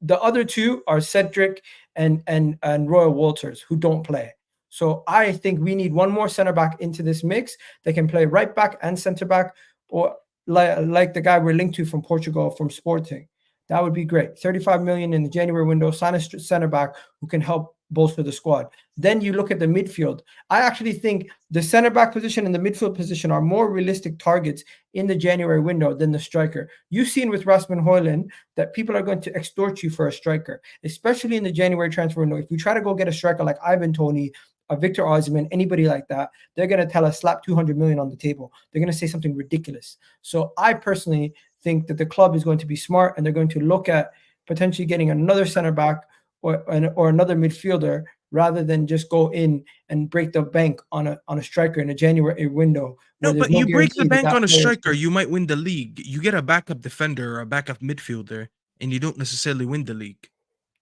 The other 2 are Cedric and Royal Walters, who don't play. So I think we need one more center back into this mix that can play right back and center back, or like the guy we're linked to from Portugal, from Sporting. That would be great. 35 million in the January window, sign a center back who can help bolster the squad. Then you look at the midfield. I actually think the center back position and the midfield position are more realistic targets in the January window than the striker. You've seen with Rasmus Højlund that people are going to extort you for a striker, especially in the January transfer window. If you try to go get a striker like Ivan Toney, Victor Osimhen, anybody like that, they're going to tell us slap 200 million on the table. They're going to say something ridiculous. So I personally think that the club is going to be smart, and they're going to look at potentially getting another center back or another midfielder, rather than just go in and break the bank on a striker in a January window. No, but you break the bank on a striker, you might win the league. You get a backup defender or a backup midfielder, and you don't necessarily win the league.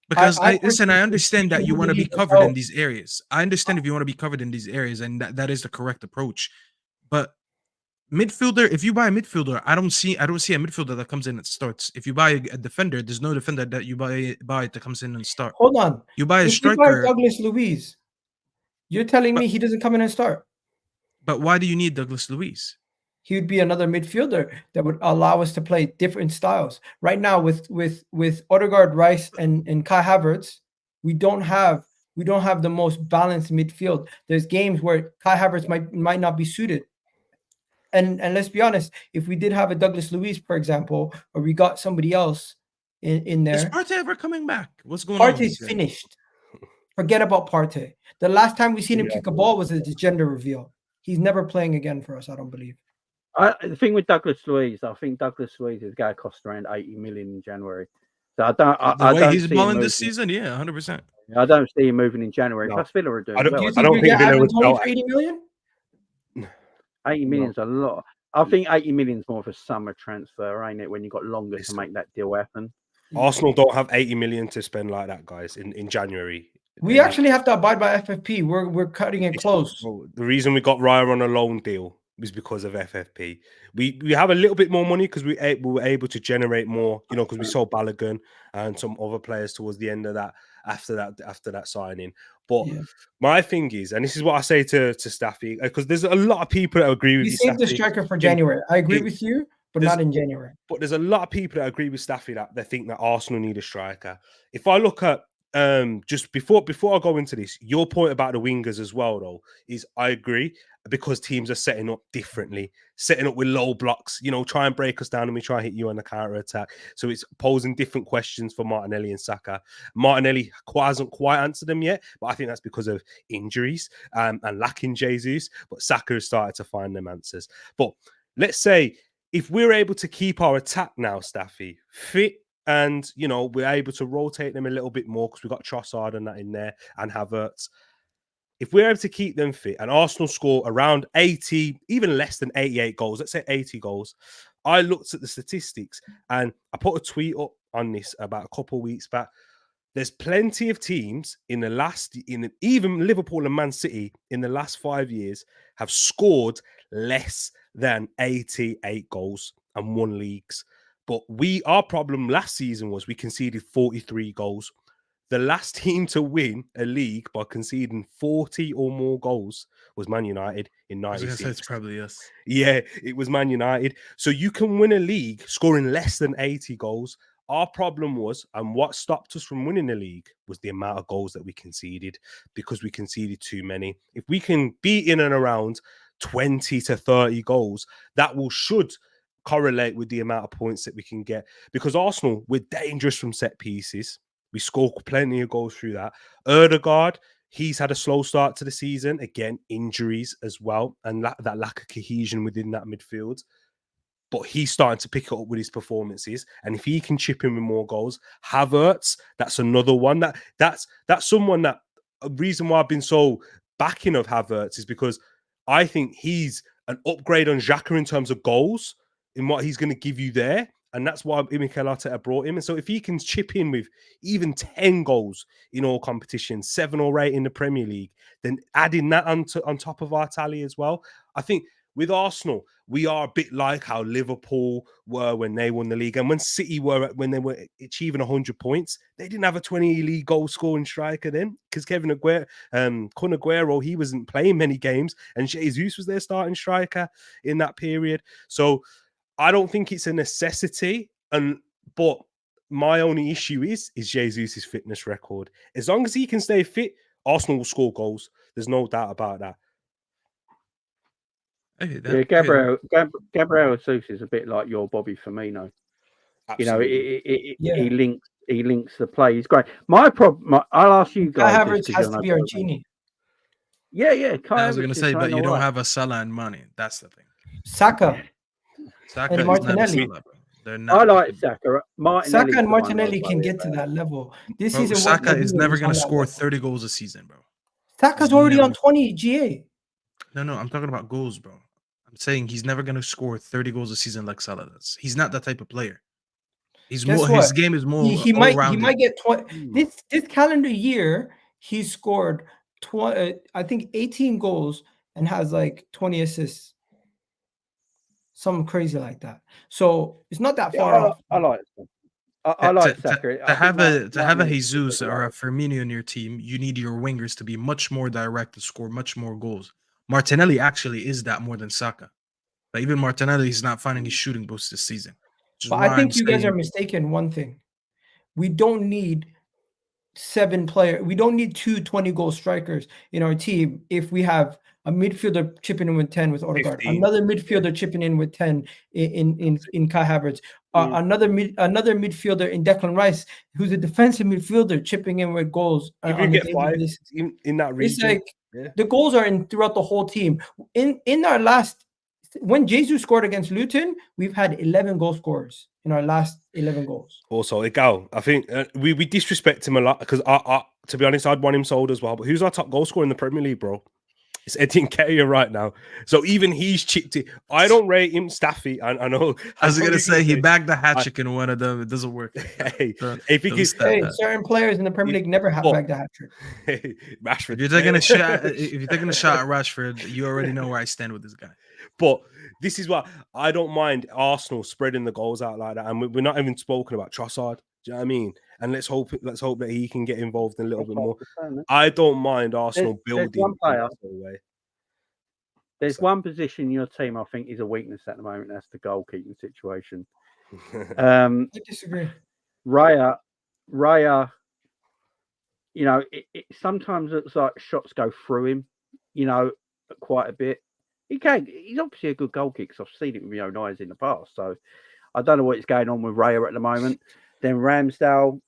Because I understand that you want to be covered in these areas. I understand if you want to be covered in these areas, and that is the correct approach. But midfielder, if you buy a midfielder, I don't see a midfielder that comes in and starts. If you buy a defender, there's no defender that you buy that comes in and start. Hold on. You buy a striker. You buy Douglas Luiz, you're telling me he doesn't come in and start. But why do you need Douglas Luiz? He would be another midfielder that would allow us to play different styles. Right now, with Odegaard, Rice, and Kai Havertz, we don't have the most balanced midfield. There's games where Kai Havertz might not be suited. And let's be honest, if we did have a Douglas Luiz, for example, or we got somebody else in there. Is Partey ever coming back? What's going on? Partey's finished. Forget about Partey. The last time we seen him kick a ball was at the gender reveal. He's never playing again for us, I don't believe. The thing with Douglas Luiz, I think Douglas Luiz is going to cost around 80 million in January. So I don't. He's balling this season, yeah, 100%. I don't see him moving in January. Plus Villa are doing well. I don't think Villa would go 80 million. 80 million's a lot. I think 80 million's more of a summer transfer, ain't it? When you've got longer to make that deal happen. Arsenal don't have 80 million to spend like that, guys. In January, we actually have to abide by FFP. We're cutting it close. The reason we got Raya on a loan deal was because of FFP. We have a little bit more money because we were able to generate more, because we sold Balogun and some other players towards the end of that, after that signing. But my thing is, and this is what I say to Staffy, because there's a lot of people that agree with you. You saved the striker for January. I agree with you, but not in January. But there's a lot of people that agree with Staffy that they think that Arsenal need a striker. If I look at just before I go into this, your point about the wingers as well, though, is I agree, because teams are setting up differently, setting up with low blocks, try and break us down and we try and hit you on the counter attack. So it's posing different questions for Martinelli and Saka. Martinelli hasn't quite answered them yet, but I think that's because of injuries and lacking Jesus. But Saka has started to find them answers. But let's say if we're able to keep our attack now, Staffy, fit, and, we're able to rotate them a little bit more because we've got Trossard and that in there and Havertz. If we're able to keep them fit and Arsenal score around 80, even less than 88 goals, let's say 80 goals, I looked at the statistics and I put a tweet up on this about a couple of weeks back. There's plenty of teams even Liverpool and Man City in the last 5 years have scored less than 88 goals and won leagues. But our problem last season was we conceded 43 goals. The last team to win a league by conceding 40 or more goals was Man United in 96. I was going to say it's probably us. Yeah, it was Man United. So you can win a league scoring less than 80 goals. Our problem was, and what stopped us from winning the league, was the amount of goals that we conceded, because we conceded too many. If we can be in and around 20 to 30 goals, that should correlate with the amount of points that we can get. Because Arsenal, we're dangerous from set pieces. We score plenty of goals through that. Odegaard, He's had a slow start to the season. Again, injuries as well, and that lack of cohesion within that midfield. But he's starting to pick it up with his performances. And if he can chip in with more goals, Havertz, that's another one. That's someone that a reason why I've been so backing of Havertz is because I think he's an upgrade on Xhaka in terms of goals, in what he's going to give you there. And that's why Mikel Arteta brought him. And so if he can chip in with even 10 goals in all competitions, 7 or 8 in the Premier League, then adding that on top of our tally as well, I think with Arsenal, we are a bit like how Liverpool were when they won the league. And when City when they were achieving 100 points, they didn't have a 20 league goal scoring striker then, because Kun Aguero, he wasn't playing many games, and Jesus was their starting striker in that period. So I don't think it's a necessity. But my only issue is Jesus' fitness record. As long as he can stay fit, Arsenal will score goals. There's no doubt about that. Gabriel Jesus is a bit like your Bobby Firmino. Absolutely. He links the play. He's great. My problem, I'll ask you guys. Kai Havertz has to be our genie. Yeah. Kai I was going to say, but you don't have a Salah and Mane. That's the thing. Saka and Martinelli. I like Saka. Saka and Martinelli can get to that level. This season, Saka is never going to score 30 goals a season, bro. Saka's already on 20 GA. No, I'm talking about goals, bro. I'm saying he's never going to score 30 goals a season like Salah does. He's not that type of player. His game is more. He might get 20. This calendar year, he scored 18 goals and has like 20 assists. Something crazy like that. So it's not that far off. I like it. I like Saka. To have a Jesus or a Firmino in your team, you need your wingers to be much more direct to score much more goals. Martinelli actually is that more than Saka. But even Martinelli is not finding his shooting boost this season. But I think you guys are mistaken one thing. We don't need 7 players. We don't need 2 20-goal strikers in our team if we have a midfielder chipping in with 10 with Odegaard, another midfielder chipping in with 10 in Kai Havertz, another midfielder in Declan Rice, who's a defensive midfielder chipping in with goals. If you get 5 in that region, it's like the goals are in throughout the whole team. In our last, when Jesus scored against Luton, we've had 11 goal scorers in our last 11 goals. Also, I think we disrespect him a lot because to be honest, I'd want him sold as well. But who's our top goal scorer in the Premier League, bro? It's Eddie Nketiah right now. So even he's chipped it. I don't rate him. Staffy, I know. I was going to say he bagged the hat trick in one of them. It doesn't work. If he certain players in the Premier League never have bagged the hat trick. Rashford. If you're taking a shot at Rashford, you already know where I stand with this guy. But this is why I don't mind Arsenal spreading the goals out like that. And we're not even spoken about Trossard. Do you know what I mean? And let's hope that he can get involved in a little bit more. I don't mind Arsenal building. There's one position in your team I think is a weakness at the moment. That's the goalkeeping situation. I disagree. Raya, it sometimes it's like shots go through him, quite a bit. He's obviously a good goalkeeper because I've seen it with my own eyes in the past. So I don't know what is going on with Raya at the moment. Then Ramsdale,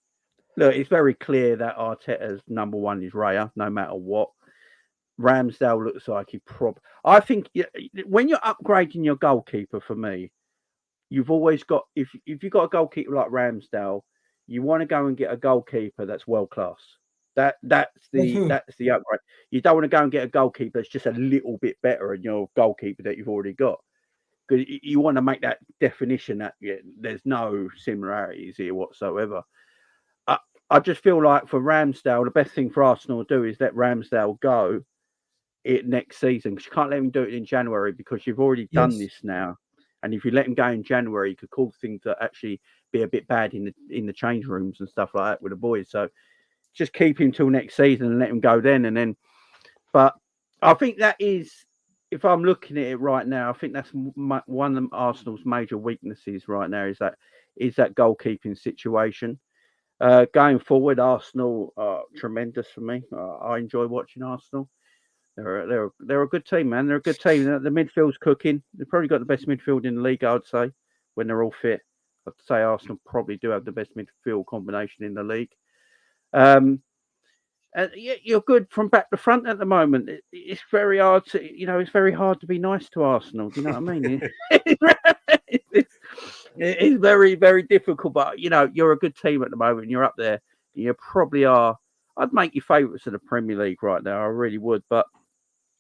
look, it's very clear that Arteta's number one is Raya, no matter what. Ramsdale looks like I think when you're upgrading your goalkeeper, for me, you've always got, if you've got a goalkeeper like Ramsdale, you want to go and get a goalkeeper that's world class. That's the upgrade. You don't want to go and get a goalkeeper that's just a little bit better than your goalkeeper that you've already got. Because you want to make that definition that there's no similarities here whatsoever. I just feel like for Ramsdale, the best thing for Arsenal to do is let Ramsdale go next season, because you can't let him do it in January because you've already done this now. And if you let him go in January, you could cause things to actually be a bit bad in the change rooms and stuff like that with the boys. So just keep him till next season and let him go then. But I think that is, if I'm looking at it right now, I think that's one of Arsenal's major weaknesses right now is that goalkeeping situation. Going forward, Arsenal are tremendous for me. I enjoy watching Arsenal. They're a good team, man. They're a good team. The midfield's cooking. They've probably got the best midfield in the league, I'd say, when they're all fit. I'd say Arsenal probably do have the best midfield combination in the league. And you're good from back to front at the moment. It's very hard to, it's very hard to be nice to Arsenal. Do you know what I mean? It's very, very difficult. But you're a good team at the moment. You're up there. You probably are. I'd make you favourites in the Premier League right now. I really would. But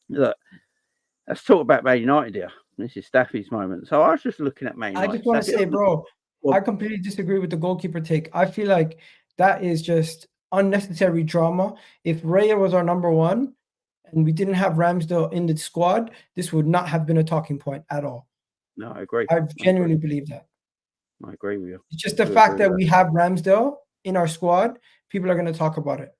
look, let's talk about Man United here. This is Staffy's moment. So I was just looking at Man United. I just want to say, bro, I completely disagree with the goalkeeper take. I feel like that is just unnecessary drama. If Raya was our number one and we didn't have Ramsdale in the squad, this would not have been a talking point at all. No, I agree. I genuinely believe that. I agree with you. It's just the fact that we have Ramsdale in our squad, people are going to talk about it.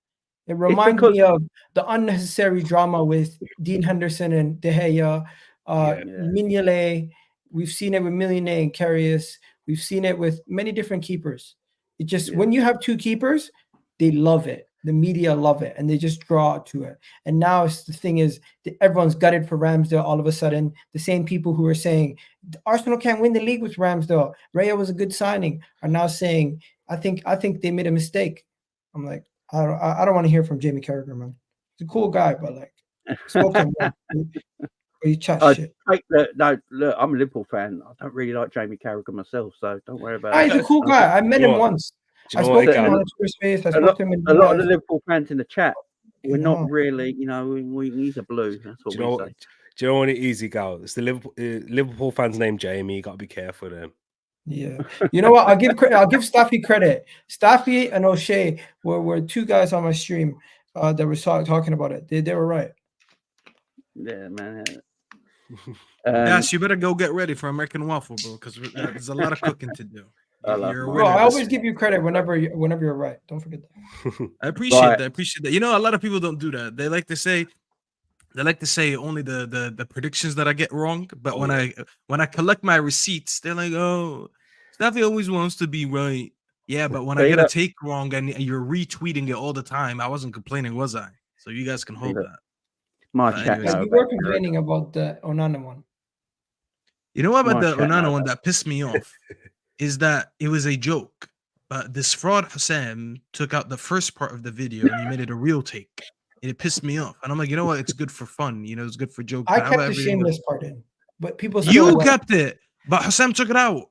It reminds me of the unnecessary drama with Dean Henderson and De Gea, Mignolet. We've seen it with Millionaire and Karius. We've seen it with many different keepers. It just when you have two keepers, they love it. The media love it, and they just draw to it. And now the thing is, everyone's gutted for Ramsdale. All of a sudden, the same people who are saying Arsenal can't win the league with Ramsdale, Raya was a good signing, are now saying, I think they made a mistake. I'm like, I don't want to hear from Jamie Carragher, man. He's a cool guy, but like, spoke to him. You chat shit. No, look, I'm a Liverpool fan. I don't really like Jamie Carragher myself, so don't worry about it. He's a cool guy. I met him once. I spoke to him on Twitter space. I spoke to him in a lot of the Liverpool fans in the chat. We're not really, he's a blue. That's what we say. Do you know what it is, Gal? It's the Liverpool fans named Jamie. You got to be careful with them. Yeah, you know what? I'll give Staffy credit. Staffy and O'Shea were two guys on my stream that were talking about it. They were right. Yeah, man. Yes, you better go get ready for American Waffle, bro, because there's a lot of cooking to do. I always give you credit whenever you're right. Don't forget that. I appreciate that. I appreciate that. A lot of people don't do that. They like to say only the predictions that I get wrong. But when I collect my receipts, they're like, "Oh, Staffy always wants to be right." Yeah, but when I get a take wrong and you're retweeting it all the time, I wasn't complaining, was I? So you guys can hold that. You were complaining about the Onana one. You know what about the Onana one that pissed me off is that it was a joke. But this fraud Hassam took out the first part of the video and he made it a real take. And it pissed me off. And I'm like, you know what? It's good for fun. It's good for jokes. I kept the shameless part in. But people kept it. But Hassam took it out.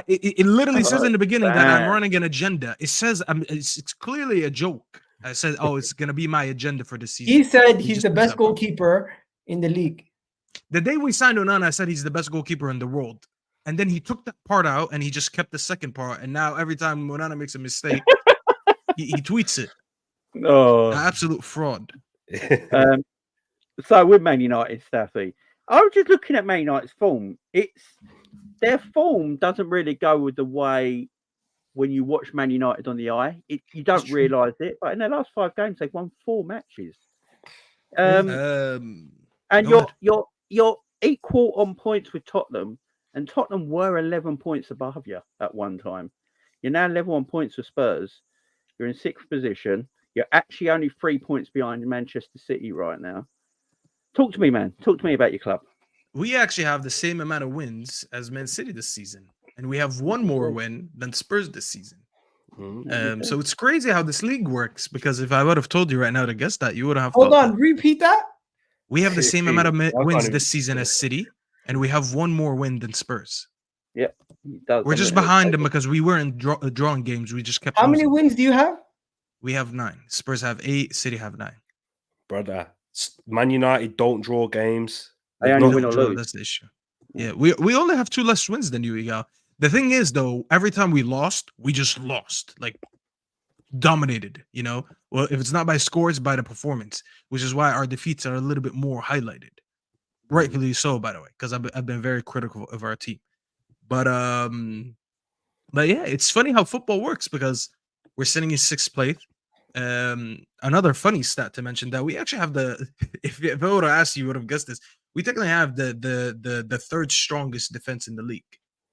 It literally says in the beginning that I'm running an agenda. It says it's clearly a joke. I said, it's going to be my agenda for the season. He said he's the best goalkeeper in the league. The day we signed Onana, I said he's the best goalkeeper in the world. And then he took that part out and he just kept the second part. And now every time Onana makes a mistake, he tweets it. Oh, absolute fraud. So with Man United, Staffy, I was just looking at Man United's form. Their form doesn't really go with the way when you watch Man United on the eye. You don't realise it, but in their last 5 games, they've won 4 matches. And you're equal on points with Tottenham, and Tottenham were 11 points above you at one time. You're now level on points with Spurs. You're in 6th position. You're actually only 3 points behind Manchester City right now. Talk to me, man. Talk to me about your club. We actually have the same amount of wins as Man City this season, and we have 1 more win than Spurs this season. So it's crazy how this league works, because if I would have told you right now to guess that, you would have. Hold on, repeat that. We have the same amount of wins this season as City, and we have 1 more win than Spurs. Yeah, we're just behind them because we weren't drawing games. We just kept. How many wins do you have? We have 9. Spurs have 8. City have 9. Brother, Man United don't draw games. They only win or lose. That's the issue. Yeah, we only have 2 less wins than you, Igal. The thing is, though, every time we lost, we just lost, like dominated. Well, if it's not by score, it's by the performance, which is why our defeats are a little bit more highlighted. Rightfully so, by the way, because I've been very critical of our team. But yeah, it's funny how football works, because we're sitting in 6th place. Another funny stat to mention that we actually have if I would have asked you, would have guessed this. We technically have the 3rd strongest defense in the league,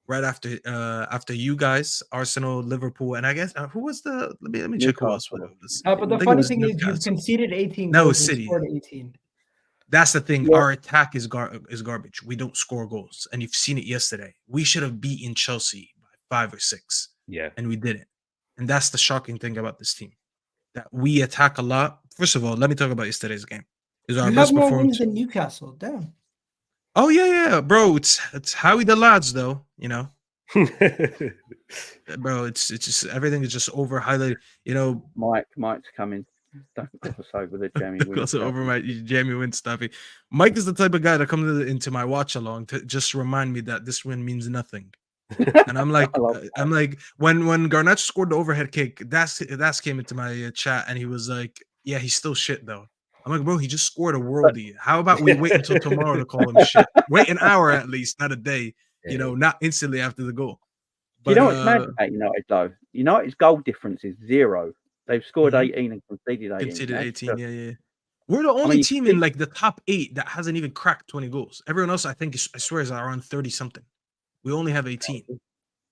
right after you guys, Arsenal, Liverpool, and I guess who was the? Let me check who else was. But the funny thing is, you've conceded 18. No, City. Scored 18. That's the thing. Yeah. Our attack is garbage. We don't score goals, and you've seen it yesterday. We should have beaten Chelsea by 5 or 6. Yeah, and we didn't. And that's the shocking thing about this team. that we attack a lot. First of all, let me talk about yesterday's game. It was our You best have more performance. wins than Newcastle. Damn. Oh yeah, bro. It's Howie the lads though, you know. Bro, it's just everything is just over highlighted. You know, Mike's coming. Don't cross over the Jamie Wynn. also over my Jamie Wynn stuffy. Mike is the type of guy that comes into my watch along to just remind me that this win means nothing. And I'm like, when Garnacho scored the overhead kick, that's came into my chat, and he was like, "Yeah, he's still shit though." I'm like, bro, he just scored a worldie. How about we wait until tomorrow to call him shit? Wait an hour at least, not a day. You know, not instantly after the goal. But, you know what's mad about United though? United's goal difference is 0. They've scored 18 and conceded 18. Conceded 18, yeah. We're the only team in like the top 8 that hasn't even cracked 20 goals. Everyone else, I think, I swear, is around 30 something. We only have 18,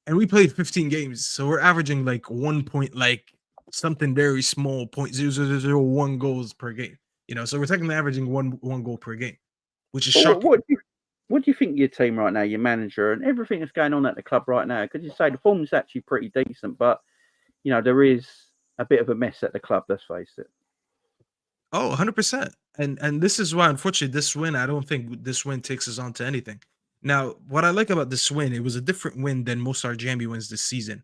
and we played 15 games, so we're averaging like 1 point, like something very small, 0.0001 goals per game. You know, so we're technically averaging one goal per game, which is shocking. What do you think of your team right now, your manager, and everything that's going on at the club right now? Because you say the form's actually pretty decent, but you know there is a bit of a mess at the club. Let's face it. Oh, 100%. And this is why, unfortunately, this win, I don't think this win takes us on to anything. Now, what I like about this win, it was a different win than most of our Jamie wins this season.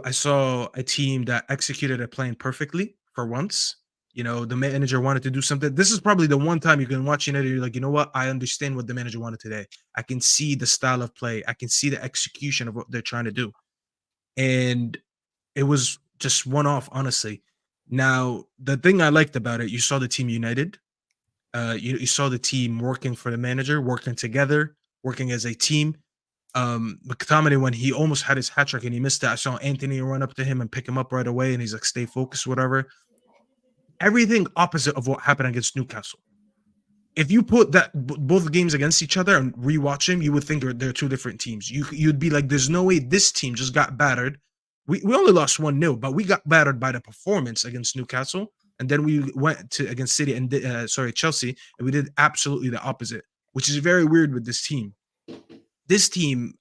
I saw a team that executed a plan perfectly for once. You know, the manager wanted to do something. This is probably the one time you can watch United, you're like, you know what? I understand what the manager wanted today. I can see the style of play. I can see the execution of what they're trying to do. And it was just one off, honestly. Now, the thing I liked about it, you saw the team united. You saw the team working for the manager, working together, working as a team. McTominay, when he almost had his hat trick and he missed it, I saw Anthony run up to him and pick him up right away, and he's like, "Stay focused, whatever." Everything opposite of what happened against Newcastle. If you put that both games against each other and rewatch them, you would think they're two different teams. You'd be like, "There's no way this team just got battered." We only lost 1-0, but we got battered by the performance against Newcastle, and then we went to against City and Chelsea, and we did absolutely the opposite, which is very weird with this team. This team,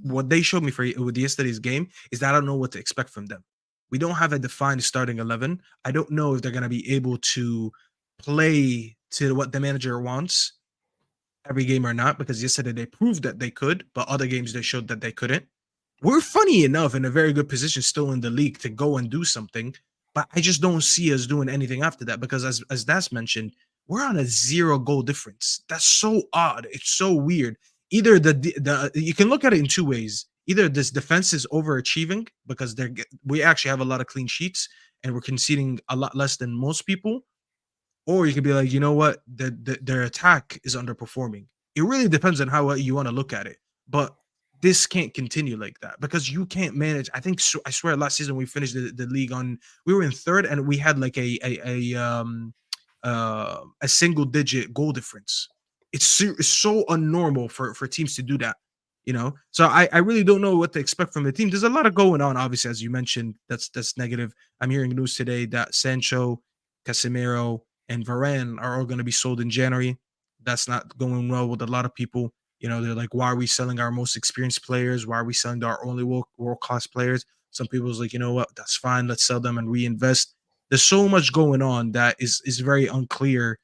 what they showed me with yesterday's game is that I don't know what to expect from them. We don't have a defined starting 11. I don't know if they're going to be able to play to what the manager wants every game or not, because yesterday they proved that they could, but other games they showed that they couldn't. We're funny enough in a very good position still in the league to go and do something, but I just don't see us doing anything after that, because as Das mentioned, we're on a 0 goal difference. That's so odd. It's so weird. Either the you can look at it in two ways. Either this defense is overachieving because we actually have a lot of clean sheets and we're conceding a lot less than most people, or you could be like, you know what, their attack is underperforming. It really depends on how you want to look at it, but this can't continue like that, because you can't manage. I swear last season we finished the league we were in 3rd and we had like a single digit goal difference. It's so unnormal for teams to do that, you know. So I really don't know what to expect from the team. There's a lot of going on, obviously, as you mentioned. That's negative. I'm hearing news today that Sancho, Casemiro, and Varane are all going to be sold in January. That's not going well with a lot of people. You know, they're like, why are we selling our most experienced players? Why are we selling our only world-class players? Some people's like, you know what, that's fine. Let's sell them and reinvest. There's so much going on that is very unclear.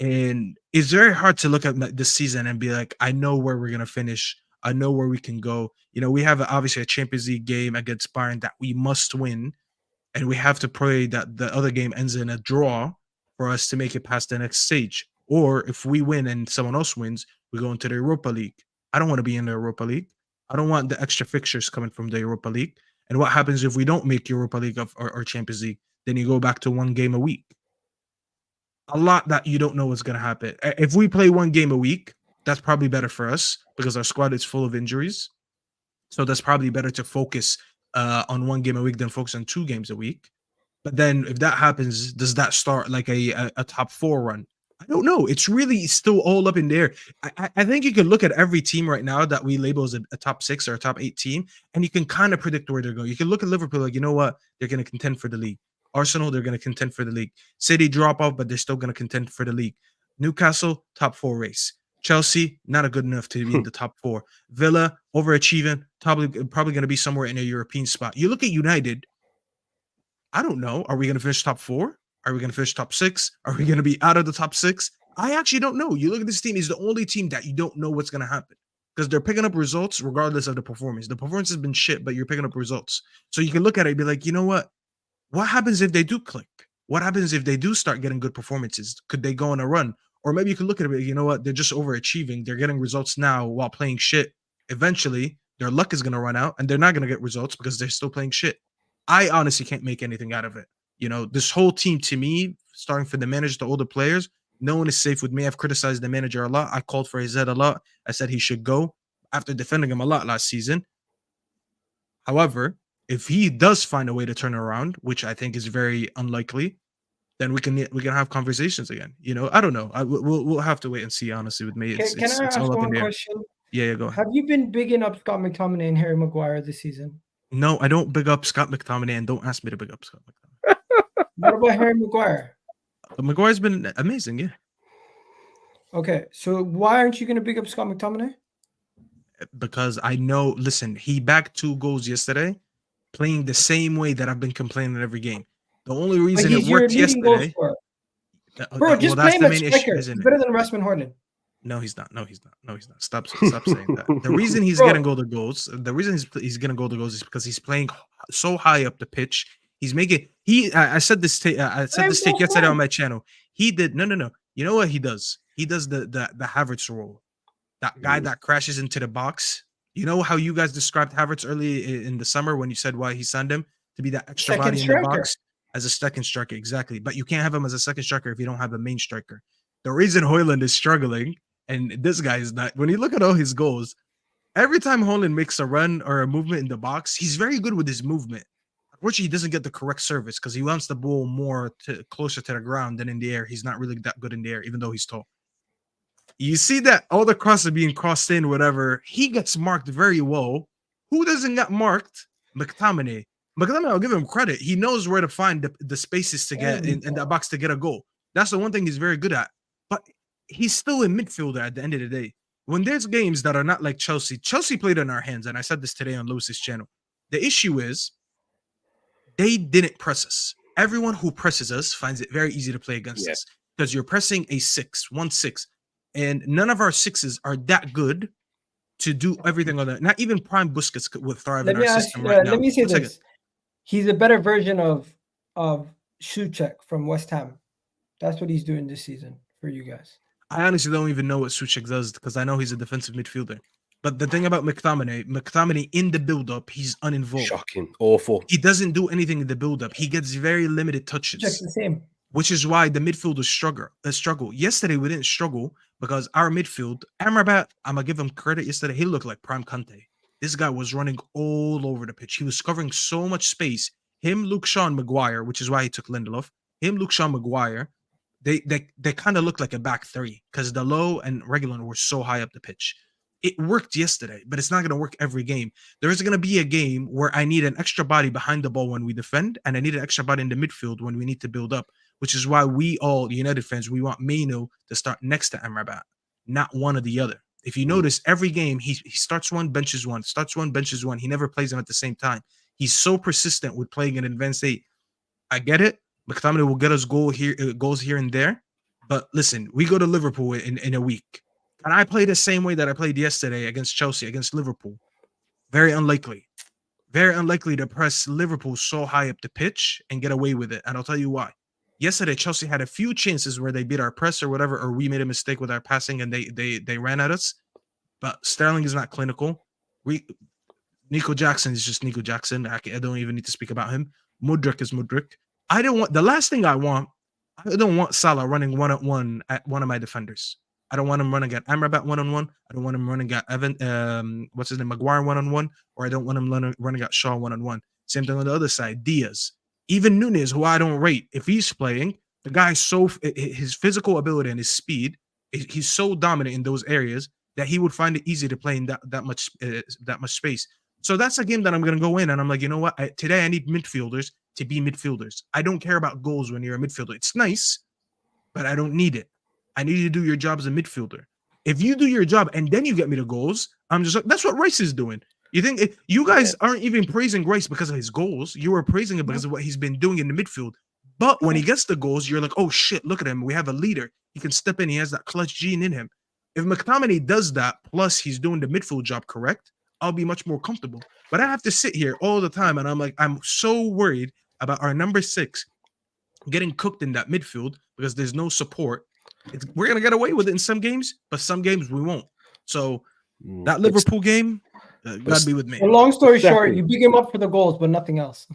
And it's very hard to look at this season and be like, I know where we're going to finish. I know where we can go. You know, we have obviously a Champions League game against Bayern that we must win. And we have to pray that the other game ends in a draw for us to make it past the next stage. Or if we win and someone else wins, we go into the Europa League. I don't want to be in the Europa League. I don't want the extra fixtures coming from the Europa League. And what happens if we don't make Europa League or Champions League? Then you go back to 1 game a week. A lot that you don't know what's going to happen. If we play 1 game a week, that's probably better for us because our squad is full of injuries. So that's probably better to focus on 1 game a week than focus on 2 games a week. But then if that happens, does that start like a top 4 run? I don't know. It's really still all up in there. I think you can look at every team right now that we label as a top 6 or a top 8 team, and you can kind of predict where they're going. You can look at Liverpool like, you know what? They're going to contend for the league. Arsenal, they're going to contend for the league. City drop off, but they're still going to contend for the league. Newcastle, top 4 race. Chelsea, not a good enough to be in the top 4. Villa, overachieving, probably going to be somewhere in a European spot. You look at United, I don't know. Are we going to finish top 4? Are we going to finish top 6? Are we going to be out of the top 6? I actually don't know. You look at this team, it's the only team that you don't know what's going to happen because they're picking up results regardless of the performance. The performance has been shit, but you're picking up results. So you can look at it and be like, you know what? What happens if they do click? What happens if they do start getting good performances? Could they go on a run? Or maybe you could look at it, you know what? They're just overachieving. They're getting results now while playing shit. Eventually, their luck is going to run out and they're not going to get results because they're still playing shit. I honestly can't make anything out of it. You know, this whole team, to me, starting from the manager to all the players, no one is safe with me. I've criticized the manager a lot. I called for his head a lot. I said he should go after defending him a lot last season. However, if he does find a way to turn around, which I think is very unlikely, then we can have conversations again. You know, I don't know. We'll have to wait and see. Honestly, with me, Can I ask one question? Yeah, go ahead. Have you been bigging up Scott McTominay and Harry Maguire this season? No, I don't big up Scott McTominay, and don't ask me to big up Scott McTominay. What about Harry Maguire? Maguire's been amazing, yeah. Okay, so why aren't you going to big up Scott McTominay? Because I know, listen, he bagged 2 goals yesterday, playing the same way that I've been complaining every game. The only reason it worked yesterday, bro, just play him as striker. He's better than Rasmus Højlund. No, he's not. No, he's not. No, he's not. Stop saying that. The reason he's getting goals, the reason he's getting goals is because he's playing so high up the pitch. He's making I said this take yesterday on my channel. He did no. You know what he does? He does the Havertz role. That guy that crashes into the box. You know how you guys described Havertz early in the summer when you said why he signed him to be that extra body in the box as a second striker, exactly. But you can't have him as a second striker if you don't have a main striker. The reason Højlund is struggling, and this guy is not. When you look at all his goals, every time Højlund makes a run or a movement in the box, he's very good with his movement. Unfortunately, he doesn't get the correct service because he wants the ball more closer to the ground than in the air. He's not really that good in the air, even though he's tall. You see that all the crosses are being crossed in, whatever. He gets marked very well. Who doesn't get marked? McTominay. McTominay, I'll give him credit. He knows where to find the spaces to get in that box to get a goal. That's the one thing he's very good at. But he's still a midfielder at the end of the day. When there's games that are not like Chelsea played in our hands, and I said this today on Lewis's channel. The issue is they didn't press us. Everyone who presses us finds it very easy to play against us because you're pressing a 1-6, and none of our 6s are that good to do everything on that. Not even Prime Busquets would thrive in our system right now. Let me say this. He's a better version of Souček from West Ham. That's what he's doing this season for you guys. I honestly don't even know what Souček does because I know he's a defensive midfielder. But the thing about McTominay in the build-up, he's uninvolved. Shocking. Awful. He doesn't do anything in the build-up. He gets very limited touches. Just the same. Which is why the midfielders struggle. Yesterday, we didn't struggle because our midfield, Amrabat, I'm going to give him credit yesterday. He looked like Prime Kante. This guy was running all over the pitch. He was covering so much space. Him, Luke Shaw, and Maguire, which is why he took Lindelof. Him, Luke Shaw, Maguire, they kind of looked like a back 3 because the low and Reguilon were so high up the pitch. It worked yesterday, but it's not going to work every game. There is going to be a game where I need an extra body behind the ball when we defend, and I need an extra body in the midfield when we need to build up, which is why we all, United fans, we want Maino to start next to Amrabat, not one or the other. If you notice, every game, he starts one, benches one, starts one, benches one. He never plays them at the same time. He's so persistent with playing an advanced 8. I get it. McTominay will get us goals here and there. But listen, we go to Liverpool in a week. And I play the same way that I played yesterday against Chelsea, against Liverpool. Very unlikely. Very unlikely to press Liverpool so high up the pitch and get away with it. And I'll tell you why. Yesterday, Chelsea had a few chances where they beat our press or whatever, or we made a mistake with our passing and they ran at us. But Sterling is not clinical. Nico Jackson is just Nico Jackson. I don't even need to speak about him. Mudryk is Mudryk. The last thing I don't want Salah running one-on-one at one of my defenders. I don't want him running at Amrabat one-on-one. I don't want him running at Maguire one-on-one, or I don't want him running at Shaw one-on-one. Same thing on the other side. Diaz. Even Nunez, who I don't rate, if he's playing, the guy's his physical ability and his speed, he's so dominant in those areas that he would find it easy to play in that much space. So that's a game that I'm going to go in, and I'm like, you know what? Today I need midfielders to be midfielders. I don't care about goals when you're a midfielder. It's nice, but I don't need it. I need you to do your job as a midfielder. If you do your job and then you get me the goals, I'm just like, that's what Rice is doing. You think you guys aren't even praising Grace because of his goals? You were praising him because of what he's been doing in the midfield. But when he gets the goals, you're like, oh shit, look at him. We have a leader. He can step in. He has that clutch gene in him. If McTominay does that, plus he's doing the midfield job correct, I'll be much more comfortable. But I have to sit here all the time, and I'm like, I'm so worried about our number 6 getting cooked in that midfield because there's no support. We're gonna get away with it in some games, but some games we won't. So that Liverpool game, gotta be with me. Well, long story short, you big him up for the goals, but nothing else.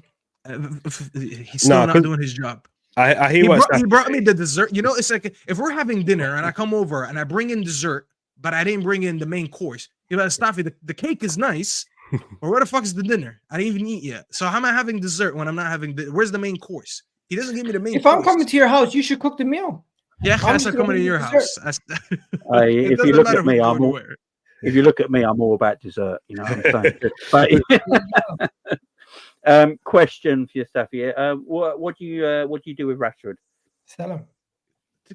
He's still not doing his job. I hear he brought me the dessert. You know, it's like if we're having dinner and I come over and I bring in dessert, but I didn't bring in the main course. You know, Staffy, the cake is nice, or where the fuck is the dinner? I didn't even eat yet. So how am I having dessert when I'm not having? Where's the main course? He doesn't give me the main. If I'm coming to your house, you should cook the meal. Yeah, I'm coming to your house. If you look at me, if you look at me, I'm all about dessert. You know what I'm saying? But, question for you, Staffy. What do you do with Rashford? Sell him.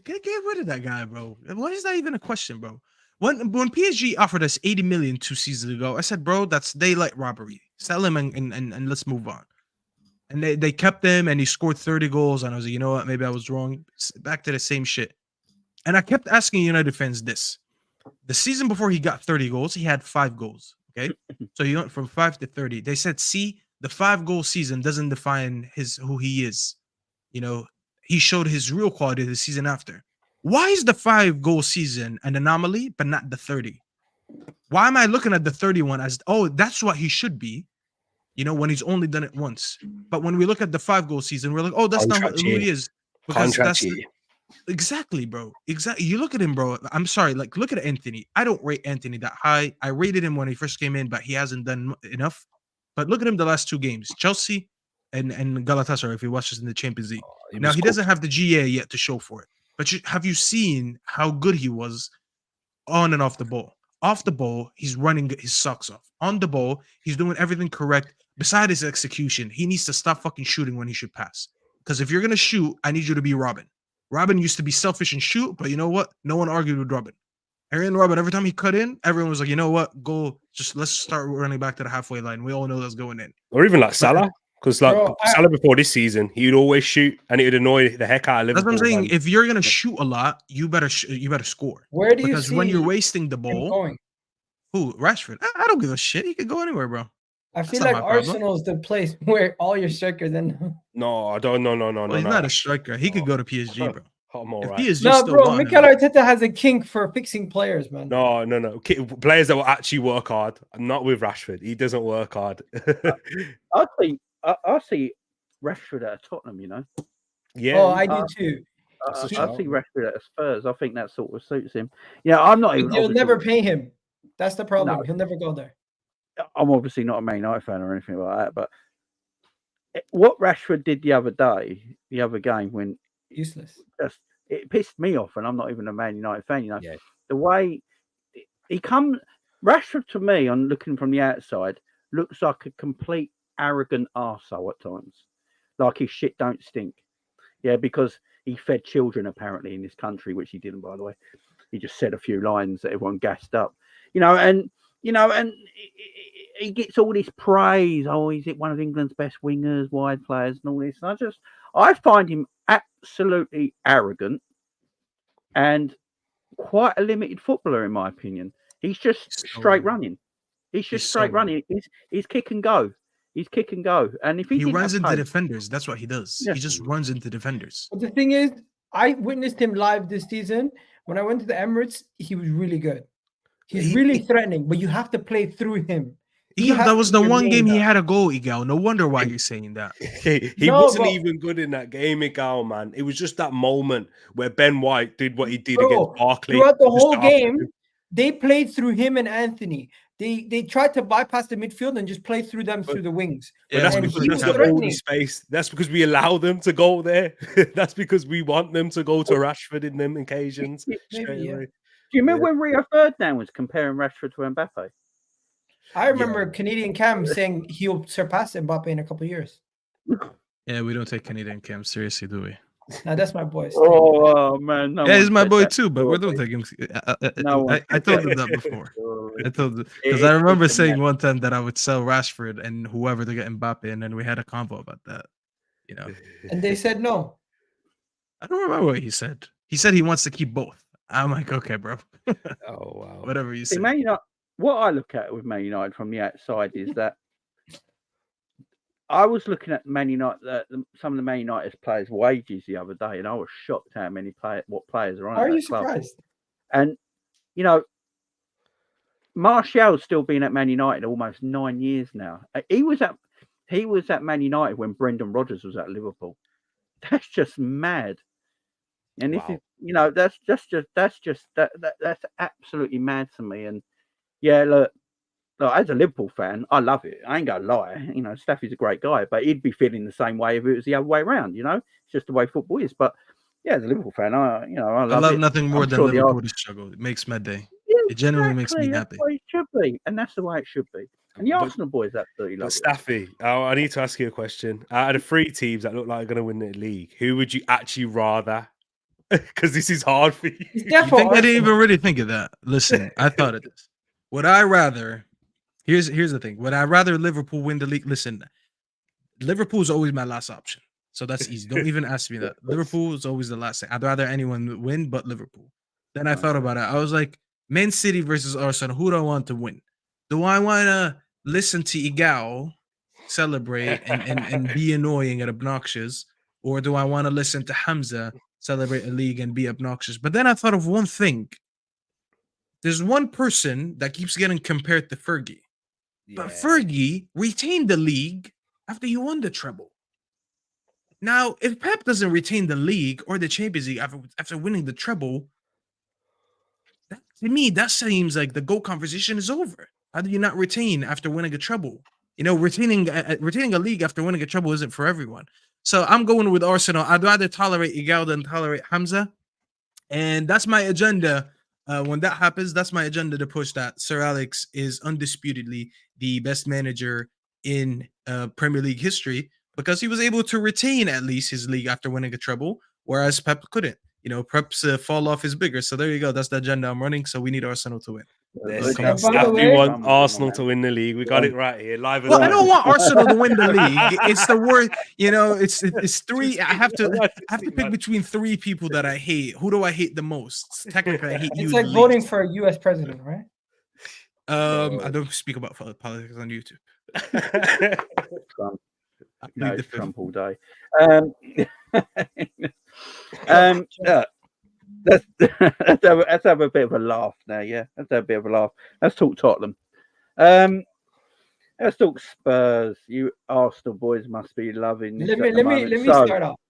Get rid of that guy, bro. What is that even a question, bro? When PSG offered us 80 million 2 seasons ago, I said, bro, that's daylight robbery. Sell him and let's move on. And they kept him, and he scored 30 goals. And I was like, you know what? Maybe I was wrong. Back to the same shit. And I kept asking United fans this. The season before he got 30 goals, he had 5 goals. Okay? So he went from 5 to 30. They said, see, the 5-goal season doesn't define who he is. You know, he showed his real quality the season after. Why is the 5-goal season an anomaly, but not the 30? Why am I looking at the 31 as, oh, that's what he should be? You know, when he's only done it once. But when we look at the 5-goal season, we're like, oh, that's not who he is. Because exactly, bro. Exactly. You look at him, bro. I'm sorry. Like, look at Anthony. I don't rate Anthony that high. I rated him when he first came in, but he hasn't done enough. But look at him the last 2 games. Chelsea and Galatasaray, if he watches in the Champions League. Now, he doesn't have the GA yet to show for it. But have you seen how good he was on and off the ball? Off the ball, he's running his socks off. On the ball, he's doing everything correct. Besides his execution, he needs to stop fucking shooting when he should pass. Because if you're going to shoot, I need you to be Robin. Robin used to be selfish and shoot, but you know what? No one argued with Robin. Aaron Robin, every time he cut in, everyone was like, you know what? Let's start running back to the halfway line. We all know that's going in. Or even like Salah. Because Salah before this season, he'd always shoot, and it would annoy the heck out of Liverpool. That's what I'm saying. If you're gonna shoot a lot, you better score. Where do you because when you're wasting the ball, who Rashford? I don't give a shit. He could go anywhere, bro. I feel like Arsenal is the place where all your strikers then. No, I don't. No. He's not a striker. He could go to PSG, bro. I'm all right. No, bro. Mikel Arteta has a kink for fixing players, man. No. Players that will actually work hard. Not with Rashford. He doesn't work hard. I see Rashford at Tottenham, you know. Yeah. Oh, I do too. I see Rashford at Spurs. I think that sort of suits him. Yeah, I'm not even. They'll never pay him. That's the problem. No. He'll never go there. I'm obviously not a Man United fan or anything like that, but what Rashford did the other game, when useless, it pissed me off, and I'm not even a Man United fan. You know, the way he comes, Rashford to me, on looking from the outside, looks like a complete arrogant arsehole at times, like his shit don't stink. Yeah, because he fed children apparently in this country, which he didn't, by the way. He just said a few lines that everyone gassed up, and he gets all this praise. Oh, he's one of England's best wingers, wide players, and all this. And I find him absolutely arrogant and quite a limited footballer, in my opinion. He's just straight running. He's just straight running. He's kick and go. He's kick and go. And if he runs into defenders, that's what he does. Yeah. He just runs into defenders. But the thing is, I witnessed him live this season. When I went to the Emirates, he was really good. He's really threatening, but you have to play through him. That was the one game he had a goal, Igal. No wonder why you're saying that. He wasn't even good in that game, Igal, man. It was just that moment where Ben White did what he did against Barkley. Throughout the whole game, they played through him and Anthony. They tried to bypass the midfield and just play through them through the wings. Yeah, that's because that's the only space. That's because we allow them to go there. That's because we want them to go to Rashford in them occasions. Do you remember when Rio Ferdinand was comparing Rashford to Mbappe? I remember Canadian Cam saying he'll surpass Mbappe in a couple of years. Yeah, we don't take Canadian Cam seriously, do we? Now that's my boy. Oh man, no yeah, he's one my said boy that too, but we story. don't take him. No one I said told that him that before. story. I told him because I It's remember a saying mess. one time that I would sell Rashford and whoever to get Mbappe, and then we had a convo about that. You know, And they said no. I don't remember what he said. He said he wants to keep both. I'm like, okay, bro. Oh wow. Whatever you See, say. Man United, what I look at with Man United from the outside is that I was looking at Man United, some of the Man United's players' wages the other day, and I was shocked how many what players are on. Are at you that club. surprised? And you know, Martial's still been at Man United almost 9 years now. He was at Man United when Brendan Rodgers was at Liverpool. That's just mad. And this is, that's absolutely mad to me. And yeah, look, as a Liverpool fan, I love it. I ain't gonna lie. Staffy's a great guy, but he'd be feeling the same way if it was the other way around. It's just the way football is. But yeah, as a Liverpool fan, I love it. nothing more I'm than sure Liverpool to struggle. It makes my day. It genuinely makes me That's happy. the way it should be, and that's the way it should be. And the Arsenal boys absolutely love it. Staffy, I need to ask you a question. Out of the 3 teams that look like they're going to win the league, who would you actually rather? Because this is hard for you. It's You definitely think I didn't Arsenal. even really think of that? Listen, I thought of this. Would I rather? Here's the thing. Would I rather Liverpool win the league? Listen, Liverpool is always my last option, so that's easy. Don't even ask me that. Liverpool is always the last thing. I'd rather anyone win but Liverpool. Then I thought about it. I was like, Man City versus Arsenal. Who do I want to win? Do I want to listen to Igao celebrate and be annoying and obnoxious, or do I want to listen to Hamza celebrate a league and be obnoxious? But then I thought of one thing. There's one person that keeps getting compared to Fergie. But Fergie retained the league after he won the treble. Now, if Pep doesn't retain the league or the Champions League after winning the treble, to me, that seems like the GOAT conversation is over. How do you not retain after winning a treble? Retaining a league after winning a treble isn't for everyone. So I'm going with Arsenal. I'd rather tolerate Igal than tolerate Hamza. And that's my agenda. When that happens, that's my agenda to push that Sir Alex is undisputedly the best manager in Premier League history because he was able to retain at least his league after winning a treble, whereas Pep couldn't. Pep's fall off is bigger. So there you go. That's the agenda I'm running. So we need Arsenal to win. We want Arsenal to win the league. We got it right here. Live. Well, I don't want Arsenal to win the league. It's the word. It's 3. I have to pick between 3 people that I hate. Who do I hate the most? Technically, I hate you. It's like voting for a U.S. president, right? I don't speak about politics on YouTube. Trump. Trump all day. Let's have a bit of a laugh now. Yeah, let's have a bit of a laugh. Let's talk Tottenham. Let's talk Spurs. You Arsenal boys must be loving this. Let me start off.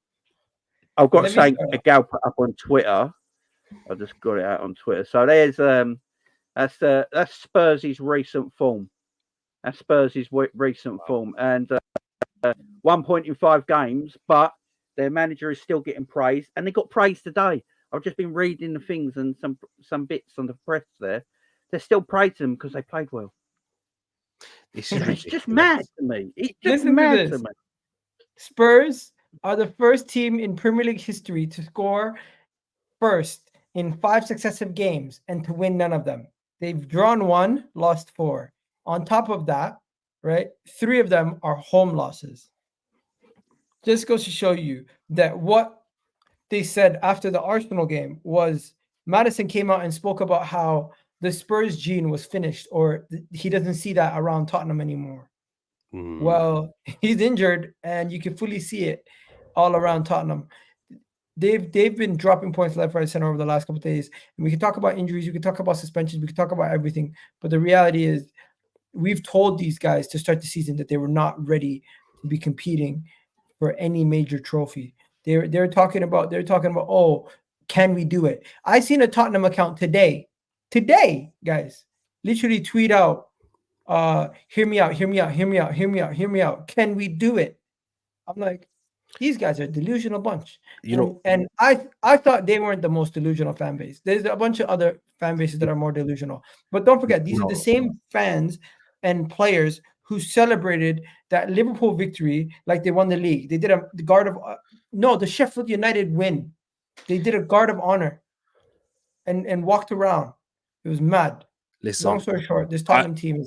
I've got something a gal put up on Twitter. I just got it out on Twitter. So there's that's Spurs' recent form. That's Spurs' recent form, and 1 point in 5 games, but their manager is still getting praised, and they got praised today. I've just been reading the things and some bits on the press there. They're still praising them because they played well. It's just mad to me. It's just mad to me. Spurs are the first team in Premier League history to score first in 5 successive games and to win none of them. They've drawn 1, lost 4. On top of that, right, 3 of them are home losses. Just goes to show you that what they said after the Arsenal game was Maddison came out and spoke about how the Spurs gene was finished, or he doesn't see that around Tottenham anymore. Well, he's injured, and you can fully see it all around Tottenham. They've been dropping points left, right, center over the last couple of days. And we can talk about injuries, we can talk about suspensions, we can talk about everything. But the reality is, we've told these guys to start the season that they were not ready to be competing for any major trophy. They're talking about, oh, can we do it? I seen a Tottenham account today, guys, literally tweet out, hear me out. Can we do it? I'm like, these guys are a delusional bunch. And I thought they weren't the most delusional fan base. There's a bunch of other fan bases that are more delusional. But don't forget, these are the same fans and players who celebrated that Liverpool victory like they won the league. They did the guard of the Sheffield United win. They did a guard of honor and walked around. It was mad. Listen, long story short, this Tottenham team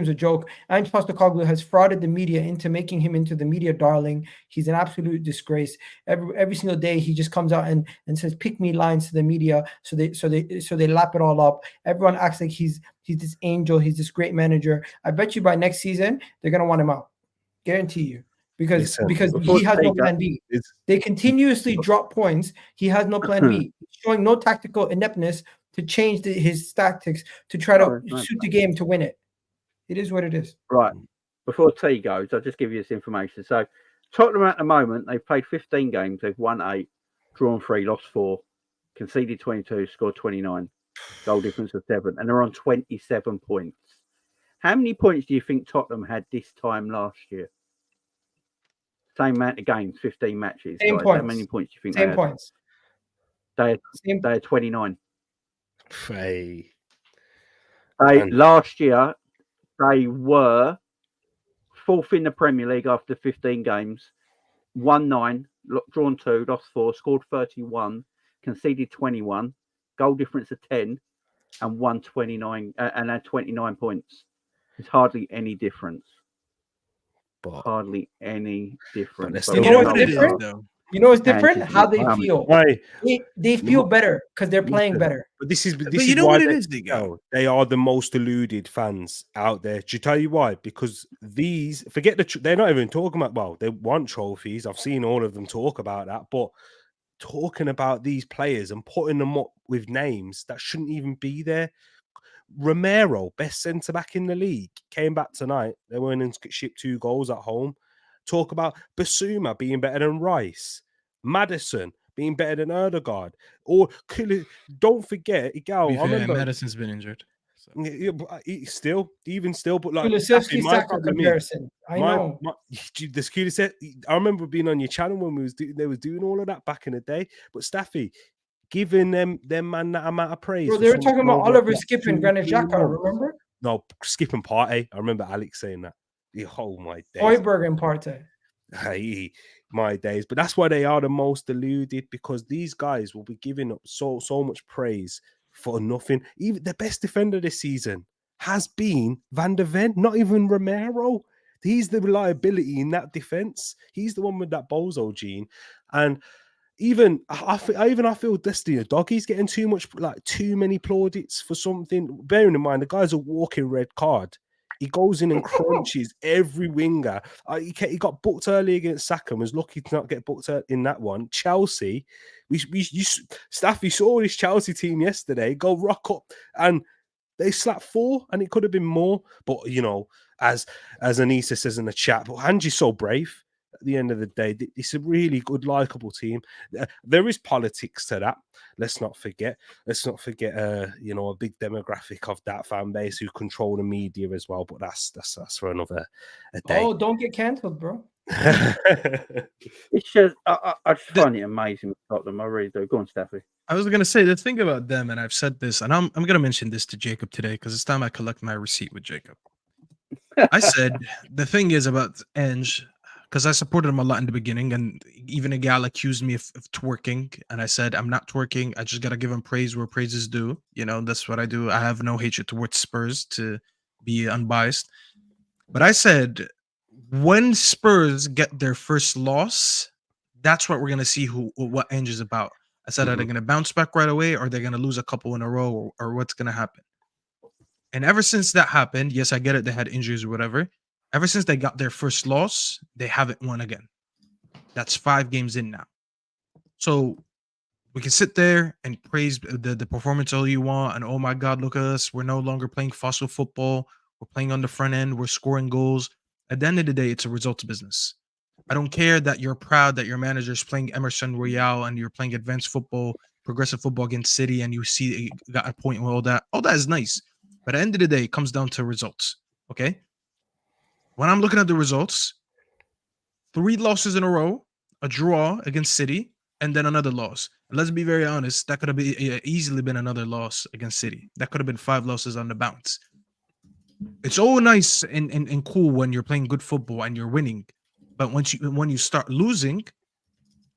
is a joke. Ange Postecoglou has frauded the media into making him into the media darling. He's an absolute disgrace. Every single day he just comes out and says pick me lines to the media, so they lap it all up. Everyone acts like he's this angel, he's this great manager. I bet you by next season they're gonna want him out. Guarantee you. Because he has no plan B. They continuously drop points. He has no plan B. He's showing no tactical ineptness to change his tactics to try to suit the game to win it. It is what it is. Right. Before T goes, I'll just give you this information. So Tottenham at the moment, they've played 15 games. They've won 8, drawn 3, lost 4, conceded 22, scored 29, goal difference of 7, and they're on 27 points. How many points do you think Tottenham had this time last year? Same amount of games, 15 matches. Same points. How many points do you think Same they had? Points. They had 29. Hey. Last year, they were 4th in the Premier League after 15 games, won 9, drawn 2, lost 4, scored 31, conceded 21, goal difference of 10, and won 29 and had 29 points. There's hardly any difference. Hardly any difference. You know what's different? You know what's different? How they feel. Why? They feel better because they're playing better. But this is why they are the most deluded fans out there. Do you tell you why? Because they're not even talking about, they want trophies. I've seen all of them talk about that, but talking about these players and putting them up with names that shouldn't even be there. Romero, best centre back in the league, came back tonight. They went and shipped 2 goals at home. Talk about Basuma being better than Rice, Maddison being better than Erdegaard, or don't forget, Madison's been injured. So. But like Kulusevski Saka comparison. I know. I remember being on your channel when they was doing all of that back in the day. But Staffy, giving them man that amount of praise. Bro, they were talking about Oliver Skip and Granit Xhaka, remember? No, Skip and Partey. I remember Alex saying that. Oh my days. Højbjerg and Partey. Hey, my days. But that's why they are the most deluded, because these guys will be giving up so much praise for nothing. Even the best defender this season has been Van der Ven, not even Romero. He's the reliability in that defense. He's the one with that bozo gene. And I feel Destiny Doggy's getting too many plaudits for something. Bearing in mind, the guy's a walking red card. He goes in and crunches every winger. He got booked early against Saka and was lucky to not get booked in that one. Chelsea, Staffy saw this Chelsea team yesterday go rock up and they slapped 4 and it could have been more. But, as Anissa says in the chat, but Angie's so brave. At the end of the day, it's a really good, likable team. There is politics to that. Let's not forget. A big demographic of that fan base who control the media as well. But that's for another day. Oh, don't get cancelled, bro. It's just I just find it amazing with Tottenham. I really do. Go on, Staffy. I was gonna say the thing about them, and I've said this, and I'm gonna mention this to Jacob today because it's time I collect my receipt with Jacob. I said the thing is about Ange. Because I supported him a lot in the beginning, and even a gal accused me of twerking, and I said, I'm not twerking. I just got to give him praise where praise is due. That's what I do. I have no hatred towards Spurs, to be unbiased. But I said, when Spurs get their first loss, that's what we're going to see what Ange is about. I said, are they going to bounce back right away, or are they going to lose a couple in a row, or what's going to happen? And ever since that happened, yes, I get it. They had injuries or whatever. Ever since they got their first loss, they haven't won again. That's 5 games in now. So we can sit there and praise the performance all you want. And, oh, my God, look at us. We're no longer playing fossil football. We're playing on the front end. We're scoring goals. At the end of the day, it's a results business. I don't care that you're proud that your manager is playing Emerson Royale and you're playing advanced football, progressive football against City, and you see you got a point with all that. All that is nice. But at the end of the day, it comes down to results. Okay? When I'm looking at the results, 3 losses in a row, a draw against City, and then another loss. And let's be very honest, that could have easily been another loss against City. That could have been 5 losses on the bounce. It's all nice and cool when you're playing good football and you're winning, but when you start losing,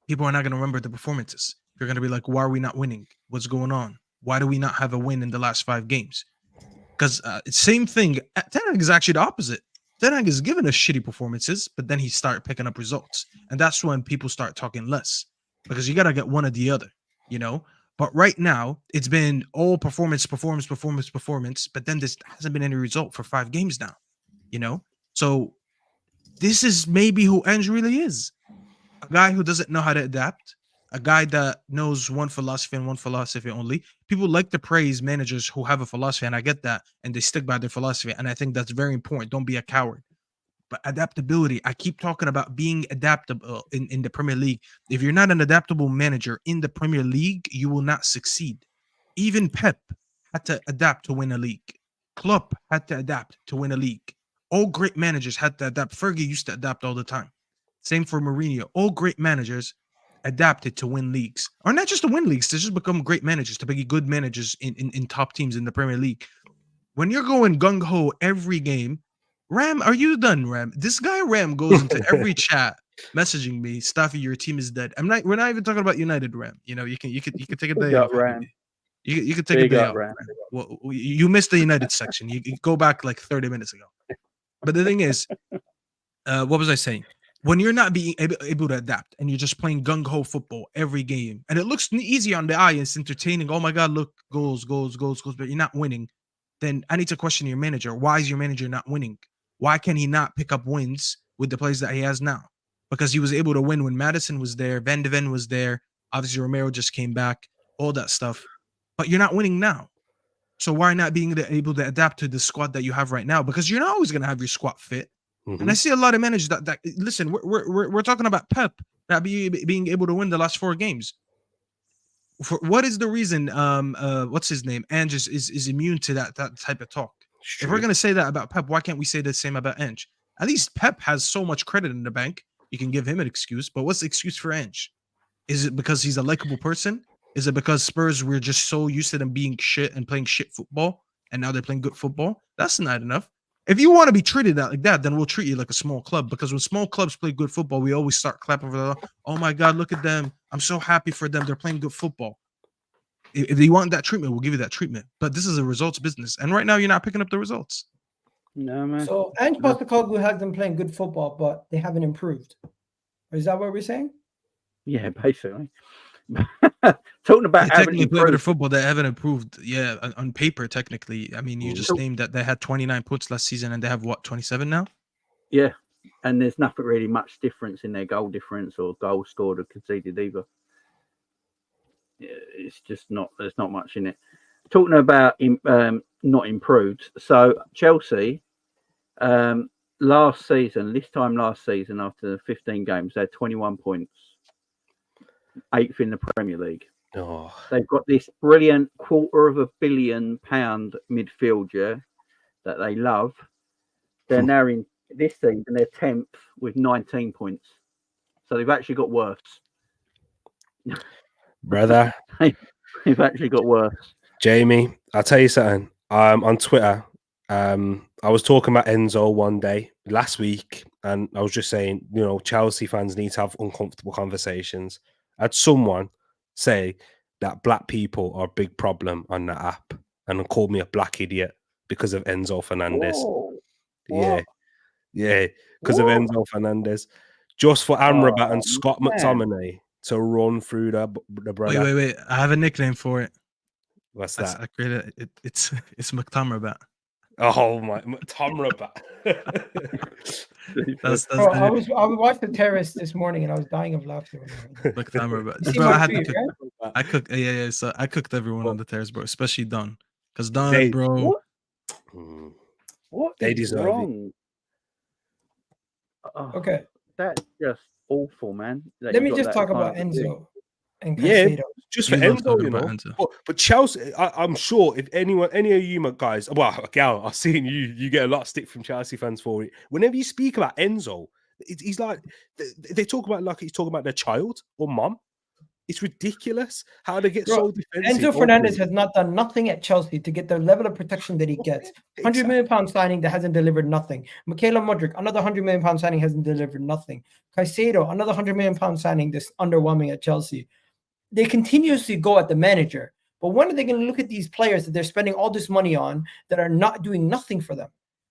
people are not going to remember the performances. You're going to be like, why are we not winning? What's going on? Why do we not have a win in the last 5 games? Because same thing. Ten Hag is actually the opposite. Ten Hag is giving us shitty performances, but then he start picking up results, and that's when people start talking less, because you got to get one or the other, you know. But right now, it's been all performance, but then this hasn't been any result for 5 games now, you know. So this is maybe who Ange really is. A guy who doesn't know how to adapt, a guy that knows one philosophy and one philosophy only. People like to praise managers who have a philosophy, and I get that, and they stick by their philosophy, and I think that's very important. Don't be a coward. But adaptability, I keep talking about being adaptable in the Premier League. If you're not an adaptable manager in the Premier League, you will not succeed. Even Pep had to adapt to win a league. Klopp had to adapt to win a league. All great managers had to adapt. Fergie used to adapt all the time. Same for Mourinho. All great managers adapted to win leagues, or not just to win leagues, to just become great managers, to be good managers in top teams in the Premier League. When you're going gung ho every game, Ram, are you done, Ram? This guy Ram goes into every chat messaging me, Staffy, your team is dead. We're not even talking about United, Ram. You know, you can take a day off. Ram. You can take a day off. Ram. Well, you missed the United section. You go back like 30 minutes ago. But the thing is, what was I saying? When you're not being able to adapt and you're just playing gung-ho football every game, and it looks easy on the eye, it's entertaining. Oh my God, look, goals, but you're not winning. Then I need to question your manager. Why is your manager not winning? Why can he not pick up wins with the players that he has now? Because he was able to win when Madison was there, Van de Ven was there, obviously Romero just came back, all that stuff. But you're not winning now. So why not being able to adapt to the squad that you have right now? Because you're not always going to have your squad fit. Mm-hmm. And I see a lot of managers that listen, we're talking about Pep not being able to win the last 4 games. For what is the reason? What's his name? Ange is immune to that type of talk. If we're gonna say that about Pep, why can't we say the same about Ange? At least Pep has so much credit in the bank. You can give him an excuse, but what's the excuse for Ange? Is it because he's a likable person? Is it because Spurs were just so used to them being shit and playing shit football, and now they're playing good football? That's not enough. If you want to be treated like that, then we'll treat you like a small club. Because when small clubs play good football, we always start clapping for them. Oh my God, look at them! I'm so happy for them. They're playing good football. If you want that treatment, we'll give you that treatment. But this is a results business, and right now you're not picking up the results. No, man. So Ange Postecoglou has them playing good football, but they haven't improved. Is that what we're saying? Yeah, basically. Talking about they technically play better football, they haven't improved. Yeah, on paper, technically. I mean, you just named that they had 29 points last season, and they have what, 27 now? Yeah, and there's nothing really much difference in their goal difference or goals scored or conceded either. It's just not. There's not much in it. Talking about not improved. So Chelsea, last season, after 15 games, they had 21 points, 8th in the Premier League. Oh. They've got this brilliant £250 million midfielder that they love. They're now in this season, they're 10th with 19 points. So they've actually got worse. Brother. They've actually got worse. Jamie, I'll tell you something. On Twitter, I was talking about Enzo one day last week, and I was just saying, you know, Chelsea fans need to have uncomfortable conversations. I had someone say that black people are a big problem on that app and called me a black idiot because of Enzo Fernandez. Whoa. Yeah, because of Enzo Fernandez. Just for Amrabat and Scott McTominay to run through the brother. Wait. I have a nickname for it. What's that? I created it. It's McTominay. Oh my, McTominay. I watched The Terrace this morning and I was dying of laughter. McTominay. Bro, I had to cook. I cooked. Yeah. So I cooked everyone on The Terrace, bro, especially Don, because Don, bro. What they is deserve wrong? It. Oh, okay, that's just awful, man. Let me just talk about Enzo and Caicedo. Yeah, just for Enzo, you know. But Chelsea, I'm sure if any of you guys, well, Gal, I've seen you get a lot of stick from Chelsea fans for it. Whenever you speak about Enzo, he's like they talk about like he's talking about their child or mom. It's ridiculous how they get Bro, so defensive. Enzo Fernandez has not done nothing at Chelsea to get the level of protection that he gets. £100 million signing that hasn't delivered nothing. Michaela Mudryk, another £100 million signing, hasn't delivered nothing. Caicedo, another £100 million signing that's underwhelming at Chelsea. They continuously go at the manager. But when are they going to look at these players that they're spending all this money on that are not doing nothing for them?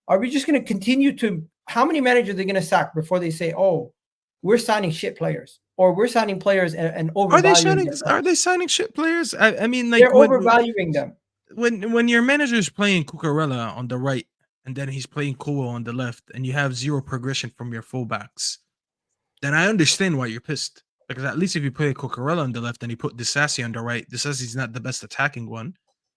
Are we just going to continue to – how many managers are they going to sack before they say, oh, we're signing shit players, or we're signing players and overvaluing them? Are they signing shit players? I mean, like, they're overvaluing them. When your manager's playing Cucurella on the right and then he's playing Kowo on the left and you have zero progression from your fullbacks, then I understand why you're pissed. Because at least if you play Cucurella on the left and you put Disasi on the right, Disasi's not the best attacking one,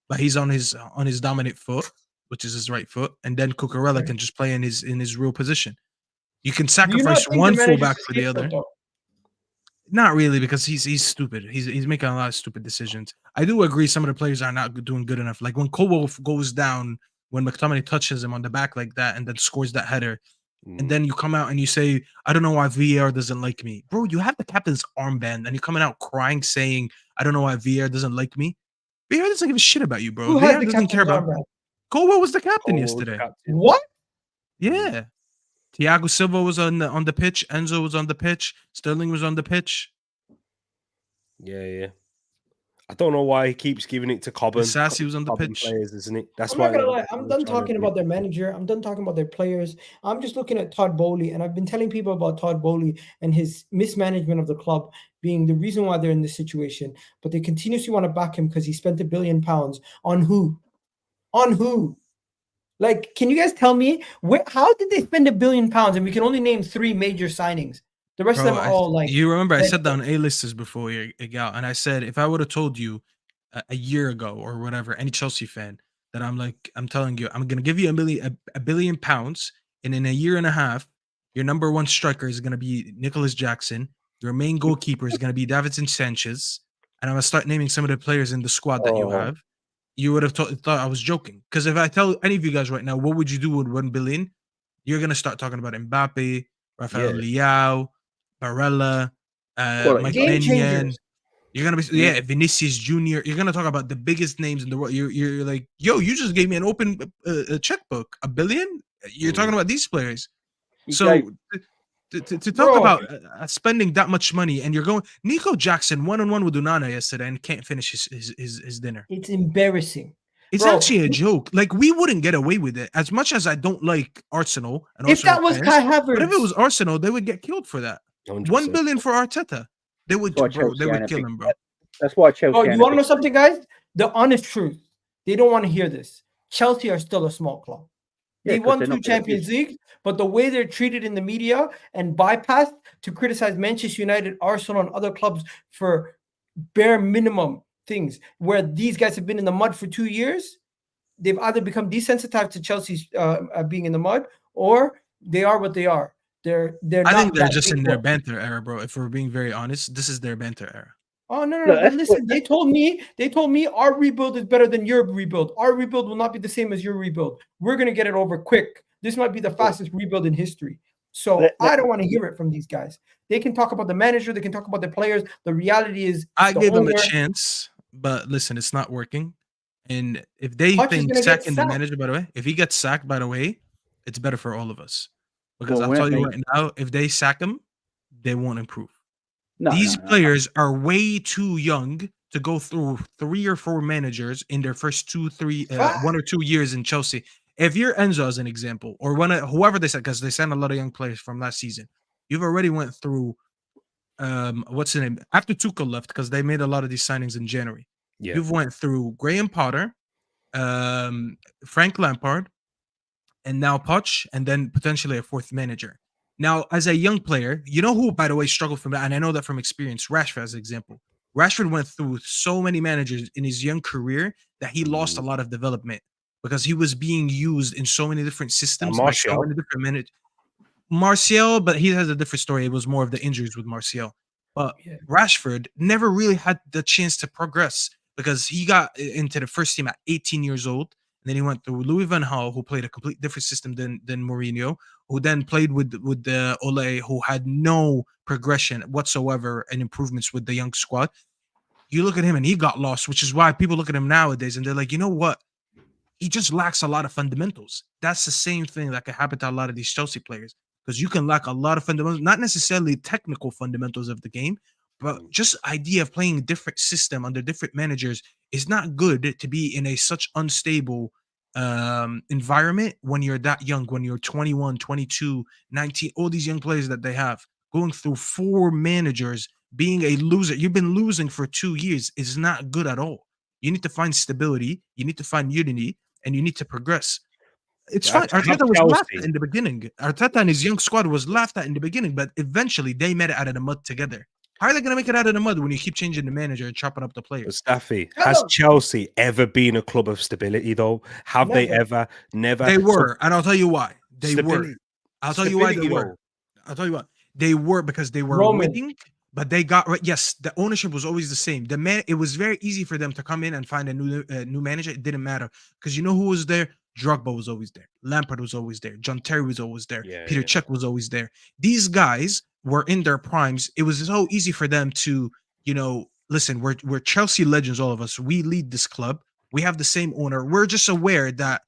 but he's on his dominant foot, which is his right foot, and then Cucurella can just play in his real position. You can sacrifice one fullback for the other. Not really, because he's stupid. He's making a lot of stupid decisions. I do agree some of the players are not doing good enough. Like when Kowo goes down, when McTominay touches him on the back like that and then scores that header, and then you come out and you say, I don't know why VAR doesn't like me. Bro, you have the captain's armband and you're coming out crying saying, I don't know why VAR doesn't like me. VAR doesn't give a shit about you, bro. Who VAR doesn't care about you. Kowo was the captain yesterday. What? Yeah. Thiago Silva was on the pitch. Enzo was on the pitch. Sterling was on the pitch. Yeah. I don't know why he keeps giving it to Cobham. Sassy was on the pitch, players, isn't it? That's I'm why. not gonna lie. I'm done talking about their manager. I'm done talking about their players. I'm just looking at Todd Bowley, and I've been telling people about Todd Bowley and his mismanagement of the club being the reason why they're in this situation. But they continuously want to back him because he spent £1 billion on who? On who? Like, can you guys tell me how did they spend £1 billion and we can only name 3 major signings? The rest of them are all like. You remember I said that on A-listers before, Igal, and I said if I would have told you a year ago or whatever, any Chelsea fan, that I'm telling you, I'm gonna give you £1 billion, and in a year and a half, your number 1 striker is gonna be Nicholas Jackson, your main goalkeeper is gonna be Davinson Sanchez, and I'm gonna start naming some of the players in the squad that you have. You would have thought I was joking. Because if I tell any of you guys right now, what would you do with $1 billion? You're gonna start talking about Mbappe, Rafael Leao, Barella, Mike Maignan. You're gonna be Vinicius Jr. You're gonna talk about the biggest names in the world. You're like, yo, you just gave me an open checkbook, $1 billion. You're talking about these players. So to talk about spending that much money, and you're going Nico Jackson 1-on-1 with Onana yesterday and can't finish his dinner. It's embarrassing. It's actually a joke. Like, we wouldn't get away with it. As much as I don't like Arsenal, and if that was Kai Havertz, but if it was Arsenal, they would get killed for that. 100%. $1 billion for Arteta, they would kill him, bro. That's why Chelsea. Oh, you want to know something, guys? The honest truth. They don't want to hear this. Chelsea are still a small club. They won 2 Champions League, but the way they're treated in the media and bypassed to criticize Manchester United, Arsenal, and other clubs for bare minimum things, where these guys have been in the mud for 2 years, they've either become desensitized to Chelsea's being in the mud, or they are what they are. They're. I think they're just in their banter era, bro. If we're being very honest, this is their banter era. Oh no! But listen, they told me our rebuild is better than your rebuild. Our rebuild will not be the same as your rebuild. We're gonna get it over quick. This might be the fastest rebuild in history. So I don't want to hear it from these guys. They can talk about the manager. They can talk about the players. The reality is, I gave them a chance, but listen, it's not working. And if they think sacking the manager, by the way, if he gets sacked, by the way, it's better for all of us. Because I'll tell you right now, if they sack him, they won't improve. These players are way too young to go through 3 or 4 managers in their first 1 or 2 years in Chelsea. If you're Enzo, as an example, or whoever they said, because they signed a lot of young players from last season, you've already went through what's the name? After Tuchel left, because they made a lot of these signings in January. Yeah. You've went through Graham Potter, Frank Lampard, and now Poch, and then potentially a 4th manager. Now, as a young player, you know who, by the way, struggled from that, and I know that from experience, Rashford as an example. Rashford went through so many managers in his young career that he lost a lot of development because he was being used in so many different systems by so many different managers. Martial, but he has a different story. It was more of the injuries with Martial. But Rashford never really had the chance to progress because he got into the first team at 18 years old. And then he went through Louis van Gaal, who played a complete different system than Mourinho, who then played with Ole, who had no progression whatsoever and improvements with the young squad. You look at him and he got lost, which is why people look at him nowadays and they're like, you know what? He just lacks a lot of fundamentals. That's the same thing that can happen to a lot of these Chelsea players, because you can lack a lot of fundamentals, not necessarily technical fundamentals of the game, but just idea of playing a different system under different managers is not good to be in a such unstable environment when you're that young, when you're 21, 22, 19, all these young players that they have going through 4 managers, being a loser. You've been losing for 2 years is not good at all. You need to find stability. You need to find unity, and you need to progress. It's fine. Arteta was laughed at in the beginning. Arteta and his young squad was laughed at in the beginning, but eventually they made it out of the mud together. How are they going to make it out of the mud when you keep changing the manager and chopping up the players? But Staffy, has Chelsea ever been a club of stability, though? Have they ever? Never. They were, and I'll tell you why. They were. I'll tell you why they were. I'll tell you what. They were because they were winning, but they got right. Yes, the ownership was always the same. It was very easy for them to come in and find a new manager. It didn't matter because you know who was there? Drogba was always there. Lampard was always there. John Terry was always there. Peter Cech was always there. These guys were in their primes. It was so easy for them to, listen, we're Chelsea legends, all of us. We lead this club. We have the same owner. We're just aware that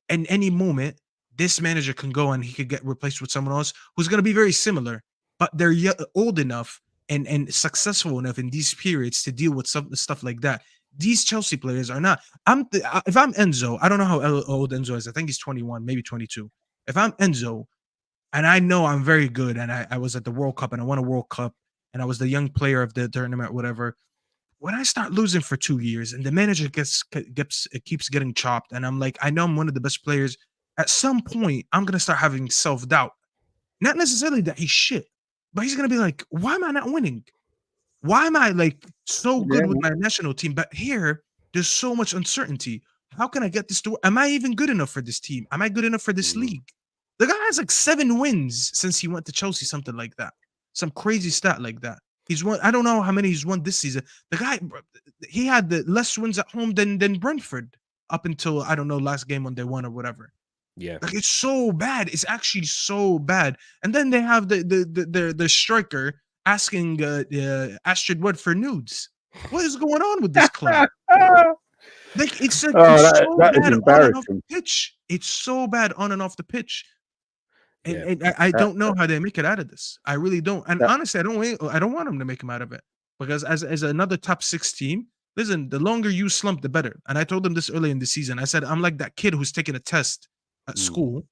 in any moment, this manager can go and he could get replaced with someone else who's going to be very similar, but they're old enough and successful enough in these periods to deal with stuff like that. These Chelsea players are not. If I'm Enzo, I don't know how old Enzo is. I think he's 21, maybe 22. If I'm Enzo, and I know I'm very good, and I was at the World Cup and I won a World Cup, and I was the young player of the tournament, whatever. When I start losing for 2 years and the manager keeps getting chopped, and I'm like, I know I'm one of the best players. At some point, I'm gonna start having self-doubt. Not necessarily that he's shit, but he's gonna be like, why am I not winning? Why am I like so good with my national team? But here, there's so much uncertainty. How can I get this to? Am I even good enough for this team? Am I good enough for this league? The guy has like 7 wins since he went to Chelsea, something like that. Some crazy stat like that. He's won. I don't know how many he's won this season. The guy, he had the less wins at home than Brentford up until, I don't know, last game when they won or whatever. Yeah, like it's so bad. It's actually so bad. And then they have the striker asking Astrid Wood for nudes. What is going on with this club? Like it's so bad on and off the pitch. It's so bad on and off the pitch. And I don't know how they make it out of this. I really don't. And honestly, I don't want them to make them out of it, because as another top 6 team, listen, the longer you slump, the better. And I told them this early in the season. I said, I'm like that kid who's taking a test at school,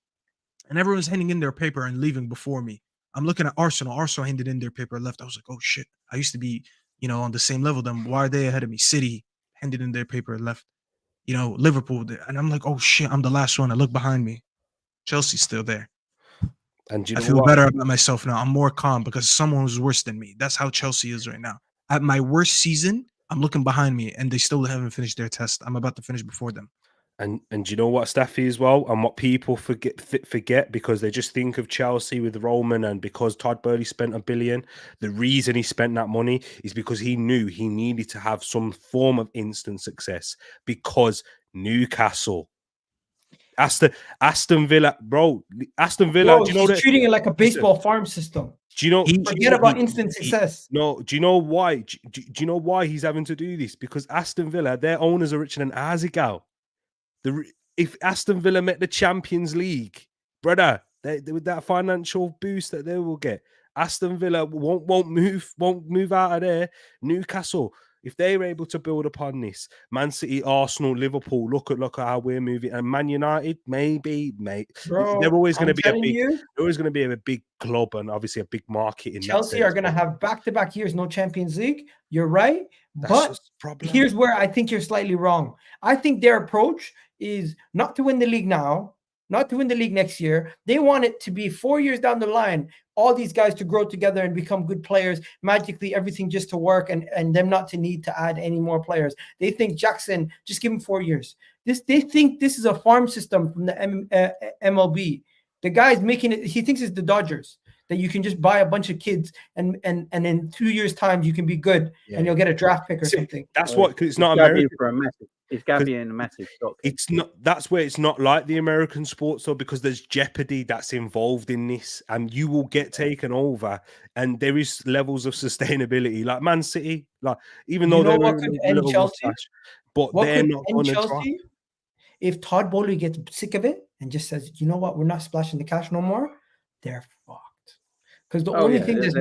and everyone's handing in their paper and leaving before me. I'm looking at Arsenal. Arsenal handed in their paper and left. I was like, oh shit, I used to be, on the same level. Then why are they ahead of me? City handed in their paper and left. Liverpool. And I'm like, oh shit, I'm the last one. I look behind me. Chelsea's still there. And I feel better about myself now. I'm more calm because someone was worse than me. That's how Chelsea is right now. At my worst season, I'm looking behind me and they still haven't finished their test. I'm about to finish before them. And you know what, Staffy, as well, and what people forget because they just think of Chelsea with Roman, and because Todd Boehly spent $1 billion, the reason he spent that money is because he knew he needed to have some form of instant success, because Newcastle, Aston Villa, bro. Aston Villa, do you know, he's treating it like a baseball farm system. Do you know? Forget about instant success. No, do you know why? Do you know why he's having to do this? Because Aston Villa, their owners are richer than Arzigal. If Aston Villa met the Champions League, brother, with that financial boost that they will get, Aston Villa won't move out of there. Newcastle, if they're able to build upon this, Man City, Arsenal, Liverpool, look at how we're moving, and Man United, maybe, mate. Bro, they're always going to be a big club and obviously a big market in Chelsea are going to have back-to-back years no Champions League. You're right, but here's where I think you're slightly wrong. I think their approach is not to win the league now, not to win the league next year. They want it to be 4 years down the line, all these guys to grow together and become good players, magically everything just to work, and them not to need to add any more players. They think Jackson, just give him 4 years. They think this is a farm system from the MLB. The guy's making it, he thinks it's the Dodgers, that you can just buy a bunch of kids and in 2 years' time you can be good and you'll get a draft pick or something. That's what, because it's not American. Is Gabby in a massive stock? It's not. That's where it's not like the American sports, though, because there's jeopardy that's involved in this, and you will get taken over. And there is levels of sustainability, like Man City, like even though they're what could end Chelsea, but they're not going to try. If Todd Bowley gets sick of it and just says, "You know what? We're not splashing the cash no more," they're fucked. Because the only thing that's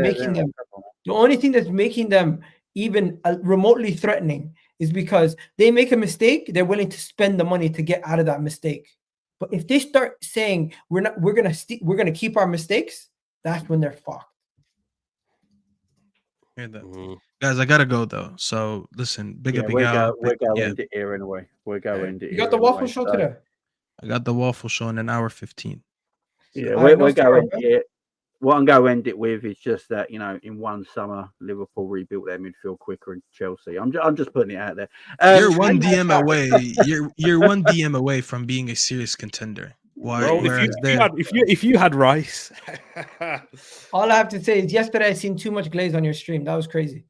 making them even remotely threatening is because they make a mistake, they're willing to spend the money to get out of that mistake. But if they start saying we're gonna keep our mistakes, that's when they're fucked. Guys, I gotta go though. So listen, big up, we're going to here anyway. We're going to. You got the waffle show today. I got the waffle show in an hour 15. Yeah, we're going here. What I'm going to end it with is just that, in one summer, Liverpool rebuilt their midfield quicker than Chelsea. I'm just putting it out there. You're one DM away. You're one DM away from being a serious contender. If you had Rice, all I have to say is yesterday I seen too much glaze on your stream. That was crazy,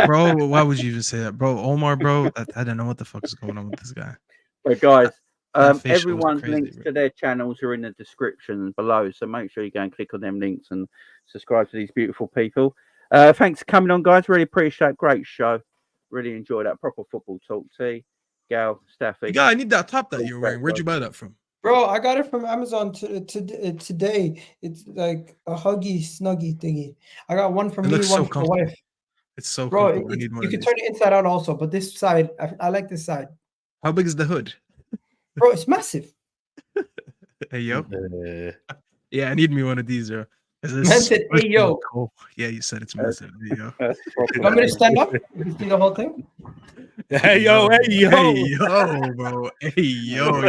bro. Why would you even say that, bro? Omar, bro, I don't know what the fuck is going on with this guy. But guys. Everyone's links to their channels are in the description below, so make sure you go and click on them links and subscribe to these beautiful people. Thanks for coming on, guys. Really appreciate it. Great show. Really enjoyed that proper football talk. T, Gal, Staffy. Yeah, I need that top that you're wearing. Where'd you buy that from? Bro, I got it from Amazon today. It's like a huggy, snuggy thingy. I got one from me, one from my wife. It's so bro. You can turn it inside out also, but this side, I like this side. How big is the hood? Bro, it's massive. Hey, yo. Yeah, I need me one of these, yo. Man said, hey, yo. Cool. Yeah, you said it's massive. Hey, yo. You want me to stand up? You can see the whole thing? Hey, yo. Hey, yo, bro. Hey, yo.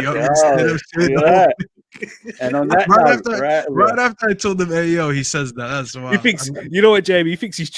And on that right after I told him, hey, yo, he says that. That's why. You know what, Jamie? He thinks he's